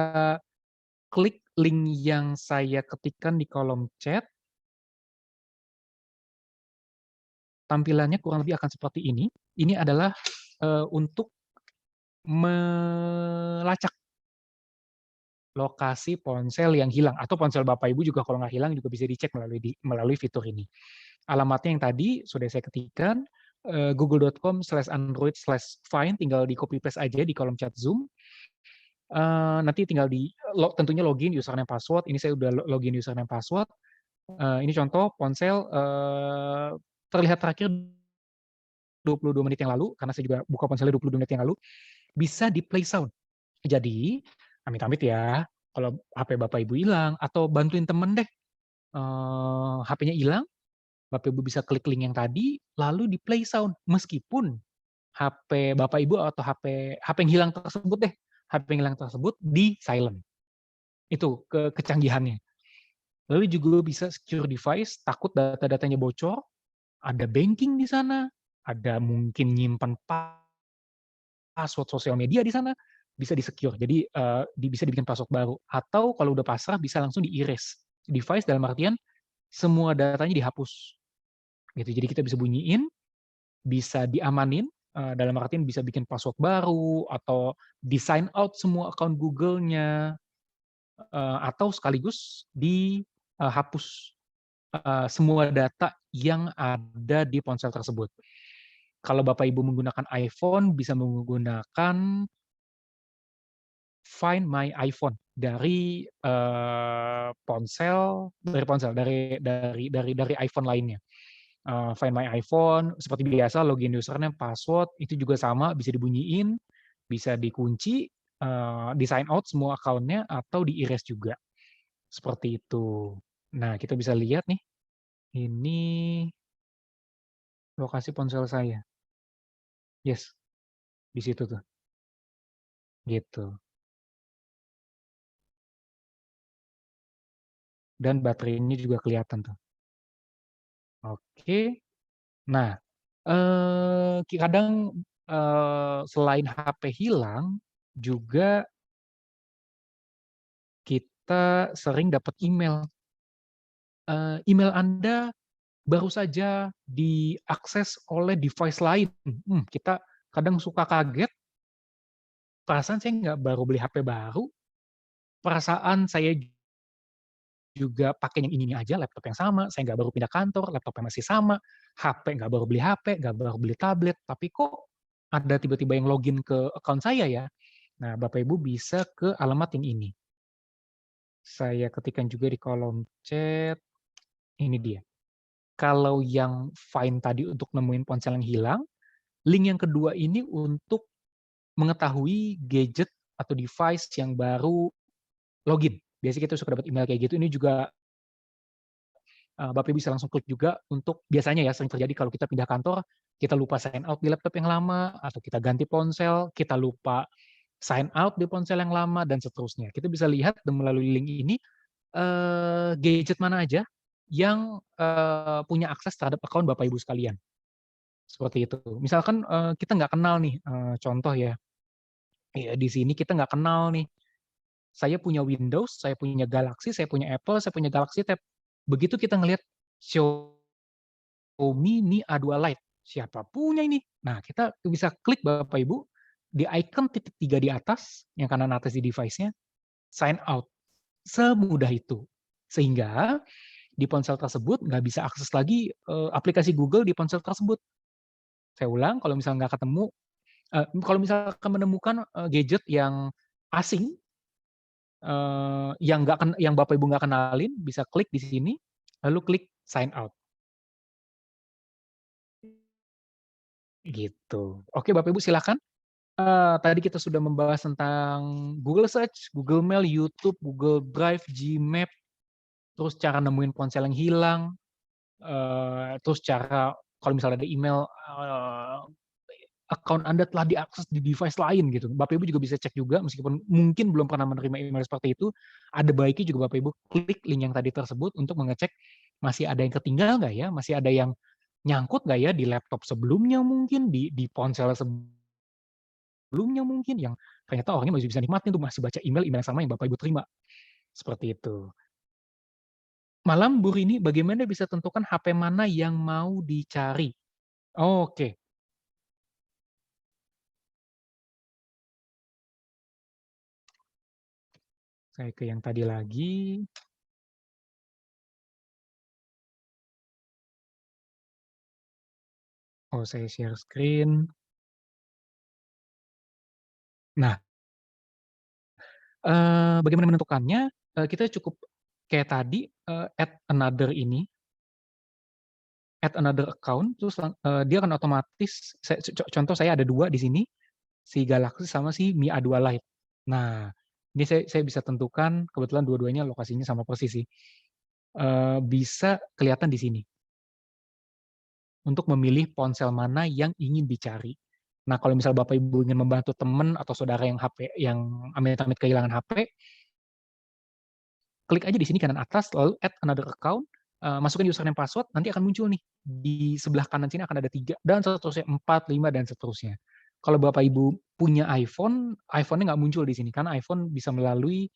klik link yang saya ketikkan di kolom chat. Tampilannya kurang lebih akan seperti ini. Ini adalah untuk melacak lokasi ponsel yang hilang. Atau ponsel Bapak Ibu juga kalau nggak hilang juga bisa dicek melalui fitur ini. Alamatnya yang tadi sudah saya ketikkan, google.com/android/find, tinggal di copy paste aja di kolom chat Zoom. Nanti tinggal tentunya login username password. Ini saya udah login username password. Ini contoh ponsel terlihat terakhir 22 menit yang lalu, karena saya juga buka ponselnya 22 menit yang lalu, bisa di play sound. Jadi, amit-amit ya, kalau HP Bapak Ibu hilang, atau bantuin temen deh, HP-nya hilang, Bapak Ibu bisa klik link yang tadi, lalu di play sound. Meskipun HP Bapak Ibu atau HP yang hilang tersebut deh, HP yang hilang tersebut di silent. Itu kecanggihannya. Lalu juga bisa secure device, takut data-datanya bocor, ada banking di sana, ada mungkin nyimpan password sosial media di sana, bisa di-secure. Jadi bisa dibikin password baru. Atau kalau udah pasrah bisa langsung di-erase. Device dalam artian semua datanya dihapus. Gitu. Jadi kita bisa bunyiin, bisa diamanin, dalam artian bisa bikin password baru, atau di-sign out semua account Google-nya, atau sekaligus dihapus semua data yang ada di ponsel tersebut. Kalau Bapak Ibu menggunakan iPhone, bisa menggunakan Find My iPhone dari ponsel, dari iPhone lainnya. Find My iPhone, seperti biasa, login username, password, itu juga sama, bisa dibunyiin, bisa dikunci, di sign out semua account-nya, atau di-erase juga. Seperti itu. Nah, kita bisa lihat nih, ini lokasi ponsel saya. Yes, di situ tuh. Gitu. Dan baterainya juga kelihatan tuh. Oke. Nah, kadang, selain HP hilang, juga kita sering dapat email. Email Anda baru saja diakses oleh device lain. Kita kadang suka kaget, perasaan saya nggak baru beli HP baru, perasaan saya juga pakai yang ini aja, laptop yang sama, saya nggak baru pindah kantor, laptopnya masih sama, HP nggak baru beli HP, nggak baru beli tablet, tapi kok ada tiba-tiba yang login ke account saya ya? Nah, Bapak Ibu bisa ke alamat yang ini. Saya ketikkan juga di kolom chat, ini dia. Kalau yang find tadi untuk nemuin ponsel yang hilang, link yang kedua ini untuk mengetahui gadget atau device yang baru login. Biasanya kita suka dapat email kayak gitu, ini juga Bapak Ibu bisa langsung klik juga untuk biasanya ya sering terjadi kalau kita pindah kantor, kita lupa sign out di laptop yang lama, atau kita ganti ponsel, kita lupa sign out di ponsel yang lama, dan seterusnya. Kita bisa lihat melalui link ini, gadget mana aja yang, punya akses terhadap akun Bapak Ibu sekalian. Seperti itu. Misalkan, kita nggak kenal nih, contoh ya, di sini kita nggak kenal nih, saya punya Windows, saya punya Galaxy, saya punya Apple, saya punya Galaxy Tab. Begitu kita ngelihat Xiaomi Mi A2 Lite, siapa punya ini? Nah, kita bisa klik Bapak Ibu, di icon titik 3 di atas, yang kanan atas di device-nya, sign out. Semudah itu. Sehingga di ponsel tersebut nggak bisa akses lagi aplikasi Google di ponsel tersebut. Saya ulang, kalau misalnya nggak ketemu, kalau misalkan menemukan gadget yang asing, yang Bapak Ibu nggak kenalin, bisa klik di sini, lalu klik sign out. Gitu. Oke, Bapak Ibu silakan. Tadi kita sudah membahas tentang Google Search, Google Mail, YouTube, Google Drive, Gmap, terus cara nemuin ponsel yang hilang, terus cara kalau misalnya ada email, account Anda telah diakses di device lain gitu. Bapak Ibu juga bisa cek juga meskipun mungkin belum pernah menerima email seperti itu, ada baiknya juga Bapak Ibu klik link yang tadi tersebut untuk mengecek masih ada yang ketinggal nggak ya, masih ada yang nyangkut nggak ya di laptop sebelumnya mungkin, di ponsel sebelumnya mungkin, yang ternyata orangnya masih bisa nikmatin tuh, masih baca email yang sama yang Bapak Ibu terima. Seperti itu. Malam Bu Rini, bagaimana bisa tentukan HP mana yang mau dicari? Oke, saya ke yang tadi lagi. Oh, saya share screen. Nah, bagaimana menentukannya? Kita cukup kayak tadi, add another account, terus dia akan otomatis contoh saya ada 2 di sini, si Galaxy sama si Mi A2 Lite. Nah, ini saya bisa tentukan, kebetulan dua-duanya lokasinya sama persis sih, bisa kelihatan di sini, untuk memilih ponsel mana yang ingin dicari. Nah, kalau misal Bapak Ibu ingin membantu teman atau saudara yang amit-amit kehilangan HP, klik aja di sini kanan atas, lalu add another account, masukin username password, nanti akan muncul nih, di sebelah kanan sini akan ada 3, dan seterusnya, 4, 5, dan seterusnya. Kalau Bapak Ibu punya iPhone, iPhone-nya nggak muncul di sini, karena iPhone bisa melalui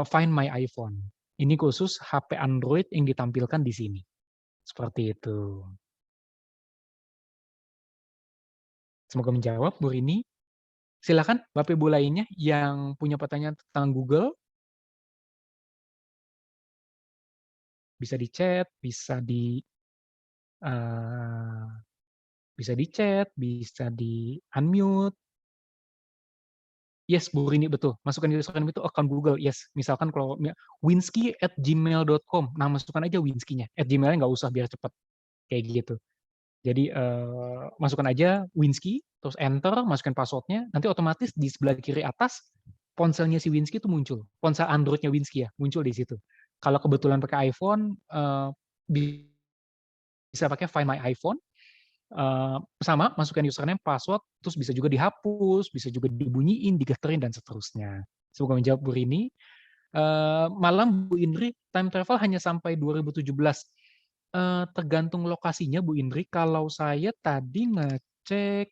Find My iPhone. Ini khusus HP Android yang ditampilkan di sini. Seperti itu. Semoga menjawab, Bu Rini. Silakan Bapak Ibu lainnya yang punya pertanyaan tentang Google, bisa di chat, bisa di Bisa di chat, bisa di unmute. Yes, Bu Rini, betul. Masukkan username itu account Google. Yes, misalkan kalau winsky@gmail.com. Nah, masukkan aja Winsky-nya. @gmail-nya nggak usah biar cepat. Kayak gitu. Jadi masukkan aja Winsky, terus enter, masukin password-nya, nanti otomatis di sebelah kiri atas ponselnya si Winsky itu muncul. Ponsel Android-nya Winsky ya, muncul di situ. Kalau kebetulan pakai iPhone, bisa pakai Find My iPhone, sama masukin username, password, terus bisa juga dihapus, bisa juga dibunyiin, digeterin, dan seterusnya. Semoga menjawab Bu Rini. Malam Bu Indri, time travel hanya sampai 2017. Tergantung lokasinya Bu Indri. Kalau saya tadi ngecek,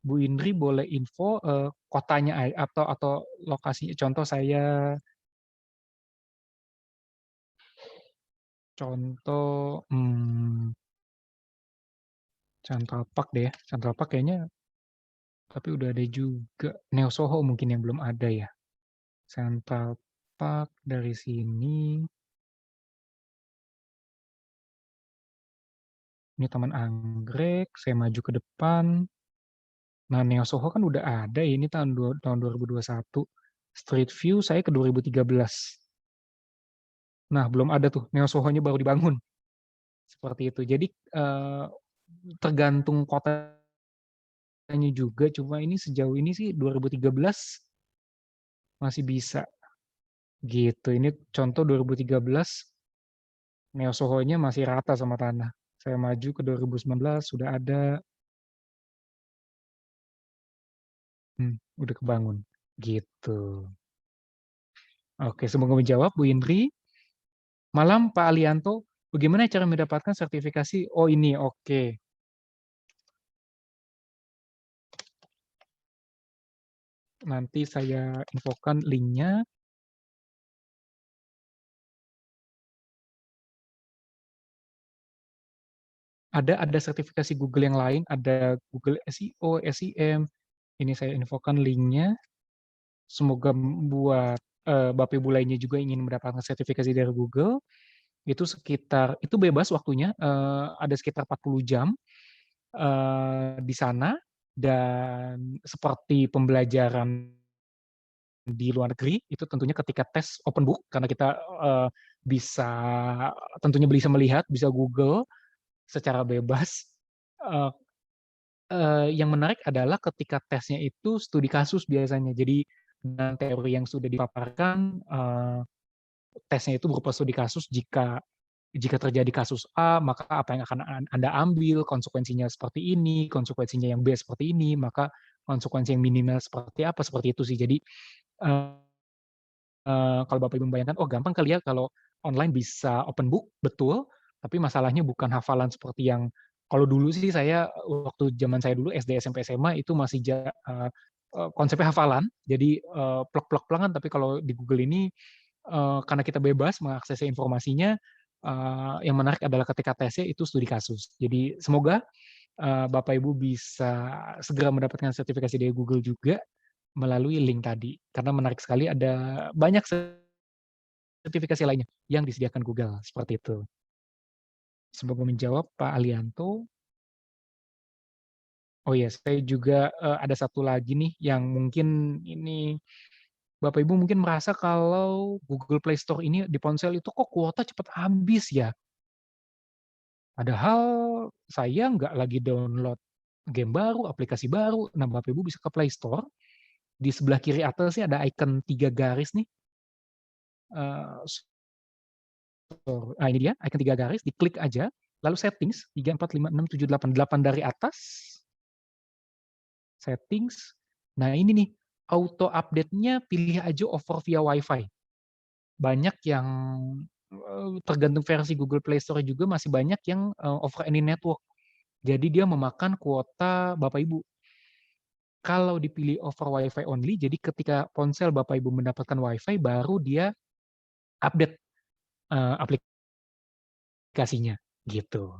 Bu Indri boleh info kotanya atau lokasinya. Contoh saya, Central Park deh ya. Central Park kayaknya, tapi udah ada juga. Neo Soho mungkin yang belum ada ya. Central Park dari sini. Ini Taman Anggrek, saya maju ke depan. Nah, Neo Soho kan udah ada ya, ini tahun 2021. Street View saya ke 2013. Nah, belum ada tuh, Neo Soho-nya baru dibangun. Seperti itu. Jadi tergantung kotanya juga, cuma ini sejauh ini sih 2013 masih bisa. Gitu. Ini contoh 2013 Neo Soho-nya masih rata sama tanah. Saya maju ke 2019 sudah ada, udah kebangun. Gitu. Oke, semoga menjawab Bu Indri. Malam Pak Alianto, bagaimana cara mendapatkan sertifikasi? Oh ini, oke. Nanti saya infokan linknya. Ada sertifikasi Google yang lain, ada Google SEO, SEM. Ini saya infokan linknya. Semoga buat Bapak Ibu lainnya juga ingin mendapatkan sertifikasi dari Google. Itu bebas waktunya, ada sekitar 40 jam di sana. Dan seperti pembelajaran di luar negeri, itu tentunya ketika tes open book, karena kita bisa tentunya bisa melihat, bisa Google secara bebas. Yang menarik adalah ketika tesnya itu studi kasus biasanya. Jadi dengan teori yang sudah dipaparkan, tesnya itu berupa studi kasus. Jika terjadi kasus A, maka apa yang akan Anda ambil, konsekuensinya seperti ini, konsekuensinya yang B seperti ini, maka konsekuensi yang minimal seperti apa, seperti itu sih. Jadi kalau Bapak Ibu membayangkan, oh gampang kali ya kalau online bisa open book, betul, tapi masalahnya bukan hafalan seperti yang kalau dulu sih saya, waktu zaman saya dulu SD, SMP, SMA itu masih konsepnya hafalan, jadi plek-plek-plekan, tapi kalau di Google ini karena kita bebas mengakses informasinya, yang menarik adalah ketika tesnya itu studi kasus. Jadi semoga Bapak Ibu bisa segera mendapatkan sertifikasi dari Google juga melalui link tadi. Karena menarik sekali, ada banyak sertifikasi lainnya yang disediakan Google, seperti itu. Semoga menjawab Pak Alianto. Oh iya, saya juga ada satu lagi nih yang mungkin ini Bapak Ibu mungkin merasa kalau Google Play Store ini di ponsel itu kok kuota cepat habis ya. Padahal saya nggak lagi download game baru, aplikasi baru. Nah, Bapak Ibu bisa ke Play Store. Di sebelah kiri atasnya ada icon 3 garis nih. Nah, ini dia, icon 3 garis, diklik aja. Lalu settings, 3, 4, 5, 6, 7, 8. 8 dari atas. Settings. Nah, ini nih, auto update-nya pilih aja over via Wi-Fi. Banyak yang tergantung versi Google Play Store juga masih banyak yang over any network. Jadi dia memakan kuota Bapak Ibu. Kalau dipilih over Wi-Fi only, jadi ketika ponsel Bapak Ibu mendapatkan Wi-Fi, baru dia update aplikasinya, gitu.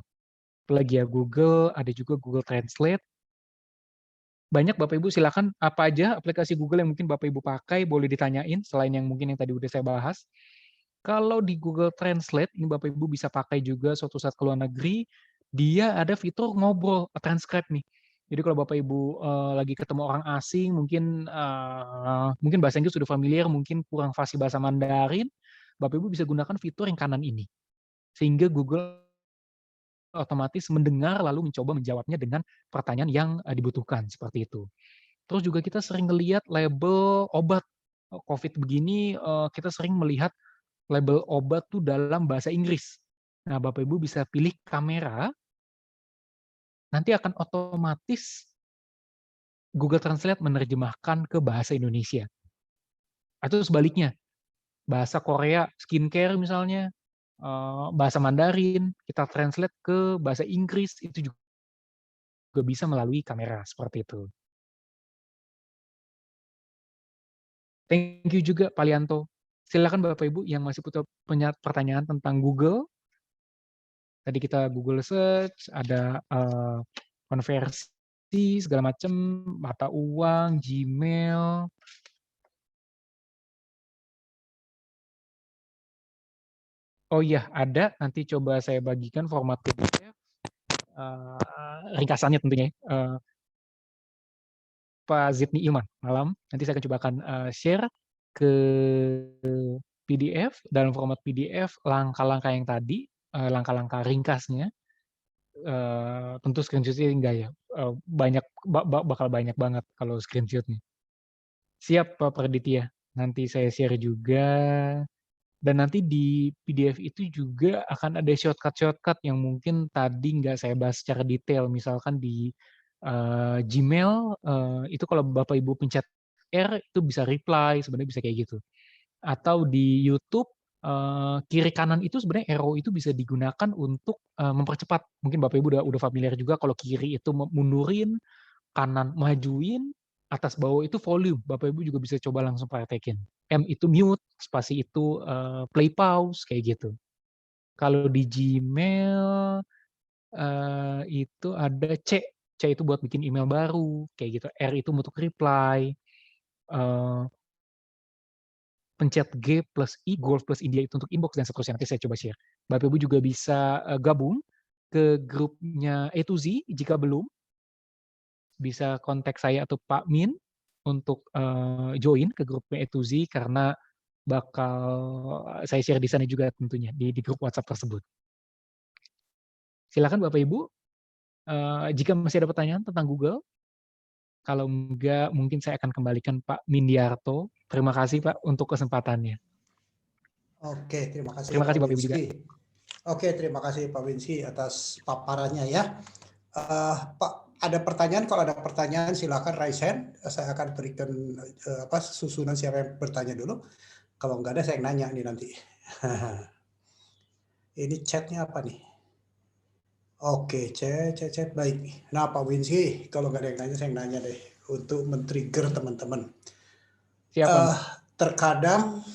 Apalagi ya Google, ada juga Google Translate. Banyak Bapak Ibu silakan apa aja aplikasi Google yang mungkin Bapak Ibu pakai, boleh ditanyain, selain yang mungkin yang tadi udah saya bahas. Kalau di Google Translate, ini Bapak Ibu bisa pakai juga suatu saat ke luar negeri, dia ada fitur ngobrol, transcribe nih. Jadi kalau Bapak Ibu lagi ketemu orang asing, mungkin bahasa Inggris sudah familiar, mungkin kurang fasih bahasa Mandarin, Bapak Ibu bisa gunakan fitur yang kanan ini. Sehingga Google otomatis mendengar lalu mencoba menjawabnya dengan pertanyaan yang dibutuhkan, seperti itu. Terus juga kita sering ngelihat label obat. COVID begini, kita sering melihat label obat tuh dalam bahasa Inggris. Nah, Bapak Ibu bisa pilih kamera, nanti akan otomatis Google Translate menerjemahkan ke bahasa Indonesia. Atau sebaliknya, bahasa Korea, skincare misalnya, bahasa Mandarin, kita translate ke bahasa Inggris, itu juga bisa melalui kamera, seperti itu. Thank you juga Pak Lianto. Silakan Bapak Ibu yang masih punya pertanyaan tentang Google. Tadi kita Google search, ada konversi segala macam, mata uang, Gmail. Oh iya, ada. Nanti coba saya bagikan format PDF, ringkasannya tentunya. Pak Zidni Ilman, malam. Nanti saya akan coba share ke PDF, dalam format PDF, langkah-langkah yang tadi, langkah-langkah ringkasnya. Tentu screenshot-nya enggak ya, bakal banyak banget kalau screenshot-nya. Siap Pak Praditya, nanti saya share juga. Dan nanti di PDF itu juga akan ada shortcut-shortcut yang mungkin tadi nggak saya bahas secara detail. Misalkan di Gmail, itu kalau Bapak Ibu pencet R, itu bisa reply, sebenarnya bisa kayak gitu. Atau di YouTube, kiri kanan itu sebenarnya arrow itu bisa digunakan untuk mempercepat. Mungkin Bapak Ibu udah familiar juga kalau kiri itu mundurin, kanan majuin, atas bawah itu volume. Bapak Ibu juga bisa coba langsung praktekin. M itu mute, spasi itu play pause, kayak gitu. Kalau di Gmail itu ada C. C itu buat bikin email baru, kayak gitu. R itu untuk reply. Pencet G plus I, Golf plus India itu untuk inbox, dan seterusnya. Nanti saya coba share. Bapak Ibu juga bisa gabung ke grupnya A to Z, jika belum. Bisa kontak saya atau Pak Min untuk join ke grupnya A to Z, karena bakal saya share di sana juga tentunya, di grup WhatsApp tersebut. Silakan Bapak Ibu, jika masih ada pertanyaan tentang Google. Kalau enggak, mungkin saya akan kembalikan Pak Mindiarto. Terima kasih Pak untuk kesempatannya. Oke, terima kasih Terima kasih Pak Bapak Ibu juga. Winsky. Oke, terima kasih Pak Winsky atas paparannya ya. Pak, ada pertanyaan? Kalau ada pertanyaan silakan raise hand. Saya akan berikan susunan siapa yang bertanya dulu. Kalau nggak ada saya nanya nih nanti. Ini chatnya apa nih? Oke, chat baik. Nah Pak Winsky, kalau nggak ada yang nanya saya nanya deh untuk men-trigger teman-teman. Terkadang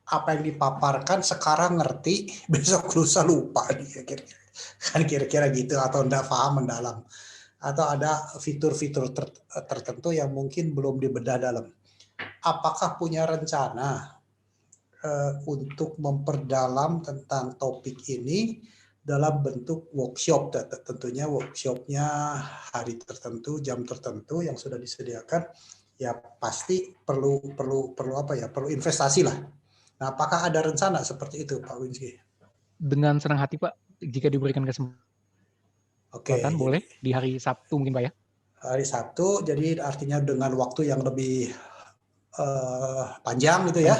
apa yang dipaparkan sekarang ngerti, besok lusa lupa dia kira-kira. Kan kira-kira gitu, atau enggak paham mendalam. Atau ada fitur-fitur tertentu yang mungkin belum dibedah dalam. Apakah punya rencana untuk memperdalam tentang topik ini dalam bentuk workshop? Tentunya workshopnya hari tertentu, jam tertentu yang sudah disediakan. Ya pasti perlu investasi lah. Nah, apakah ada rencana seperti itu, Pak Winsky? Dengan senang hati, Pak. Jika diberikan kesempatan, boleh di hari Sabtu mungkin, Pak ya? Hari Sabtu, jadi artinya dengan waktu yang lebih panjang gitu ya.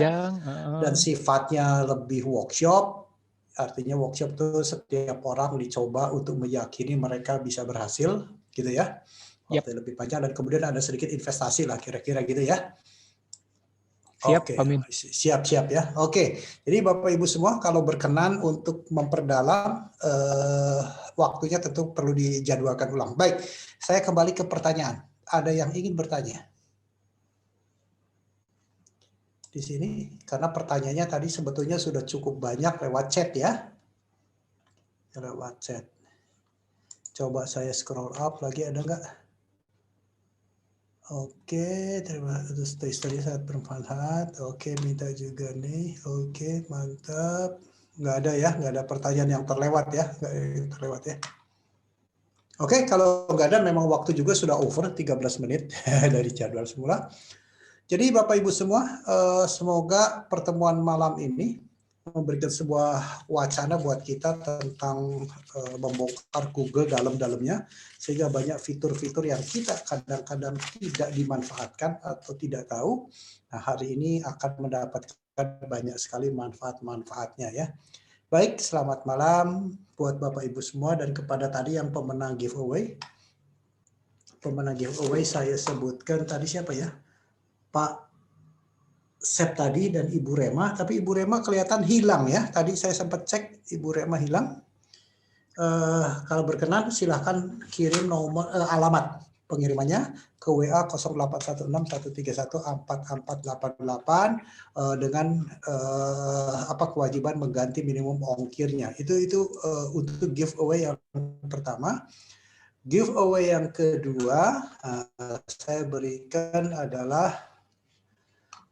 Dan sifatnya lebih workshop. Artinya workshop itu setiap orang dicoba untuk meyakini mereka bisa berhasil, gitu ya. Waktu lebih panjang, dan kemudian ada sedikit investasi lah, kira-kira gitu ya. Siap, Oke, Amin. siap ya. Oke, jadi Bapak Ibu semua kalau berkenan untuk memperdalam, waktunya tentu perlu dijadwalkan ulang. Baik, saya kembali ke pertanyaan. Ada yang ingin bertanya di sini? Karena pertanyaannya tadi sebetulnya sudah cukup banyak lewat chat ya. Lewat chat. Coba saya scroll up lagi, ada nggak? Oke, terima kasih. Studi sangat bermanfaat. Oke, minta juga nih. Oke, mantap. Nggak ada ya, nggak ada pertanyaan yang terlewat ya, nggak terlewat ya. Oke, kalau nggak ada memang waktu juga sudah over 13 menit dari jadwal semula. Jadi Bapak Ibu semua, semoga pertemuan malam ini memberikan sebuah wacana buat kita tentang membongkar Google dalam-dalamnya, sehingga banyak fitur-fitur yang kita kadang-kadang tidak dimanfaatkan atau tidak tahu. Nah, hari ini akan mendapatkan banyak sekali manfaat-manfaatnya ya. Baik, selamat malam buat Bapak Ibu semua dan kepada tadi yang pemenang giveaway. Pemenang giveaway saya sebutkan tadi siapa ya? Pak Sep tadi dan Ibu Rema, tapi Ibu Rema kelihatan hilang ya. Tadi saya sempat cek Ibu Rema hilang. Kalau berkenan silahkan kirim nomor alamat pengirimannya ke WA 081613144488 dengan kewajiban mengganti minimum ongkirnya. Itu untuk giveaway yang pertama. Giveaway yang kedua saya berikan adalah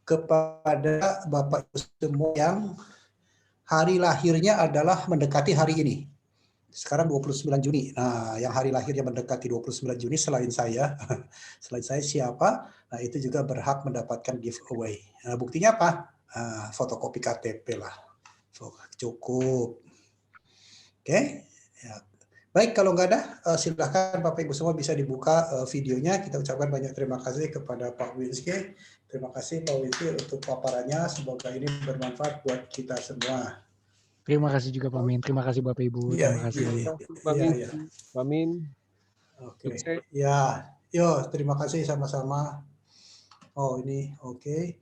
kepada Bapak Ibu semua yang hari lahirnya adalah mendekati hari ini. Sekarang 29 Juni. Nah, yang hari lahirnya mendekati 29 Juni selain saya siapa? Nah, itu juga berhak mendapatkan giveaway. Nah, buktinya apa? Fotokopi KTP lah. Cukup. Oke. Ya. Baik, kalau nggak ada, silakan Bapak Ibu semua bisa dibuka videonya. Kita ucapkan banyak terima kasih kepada Pak Winski. Terima kasih Pak Winski untuk paparannya. Semoga ini bermanfaat buat kita semua. Terima kasih juga Pak Min. Terima kasih Bapak Ibu. Iya, Terima kasih. iya. Pak Min. Oke. Ya, yo, terima kasih sama-sama. Oh, ini oke.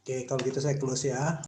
Oke, kalau gitu saya close ya.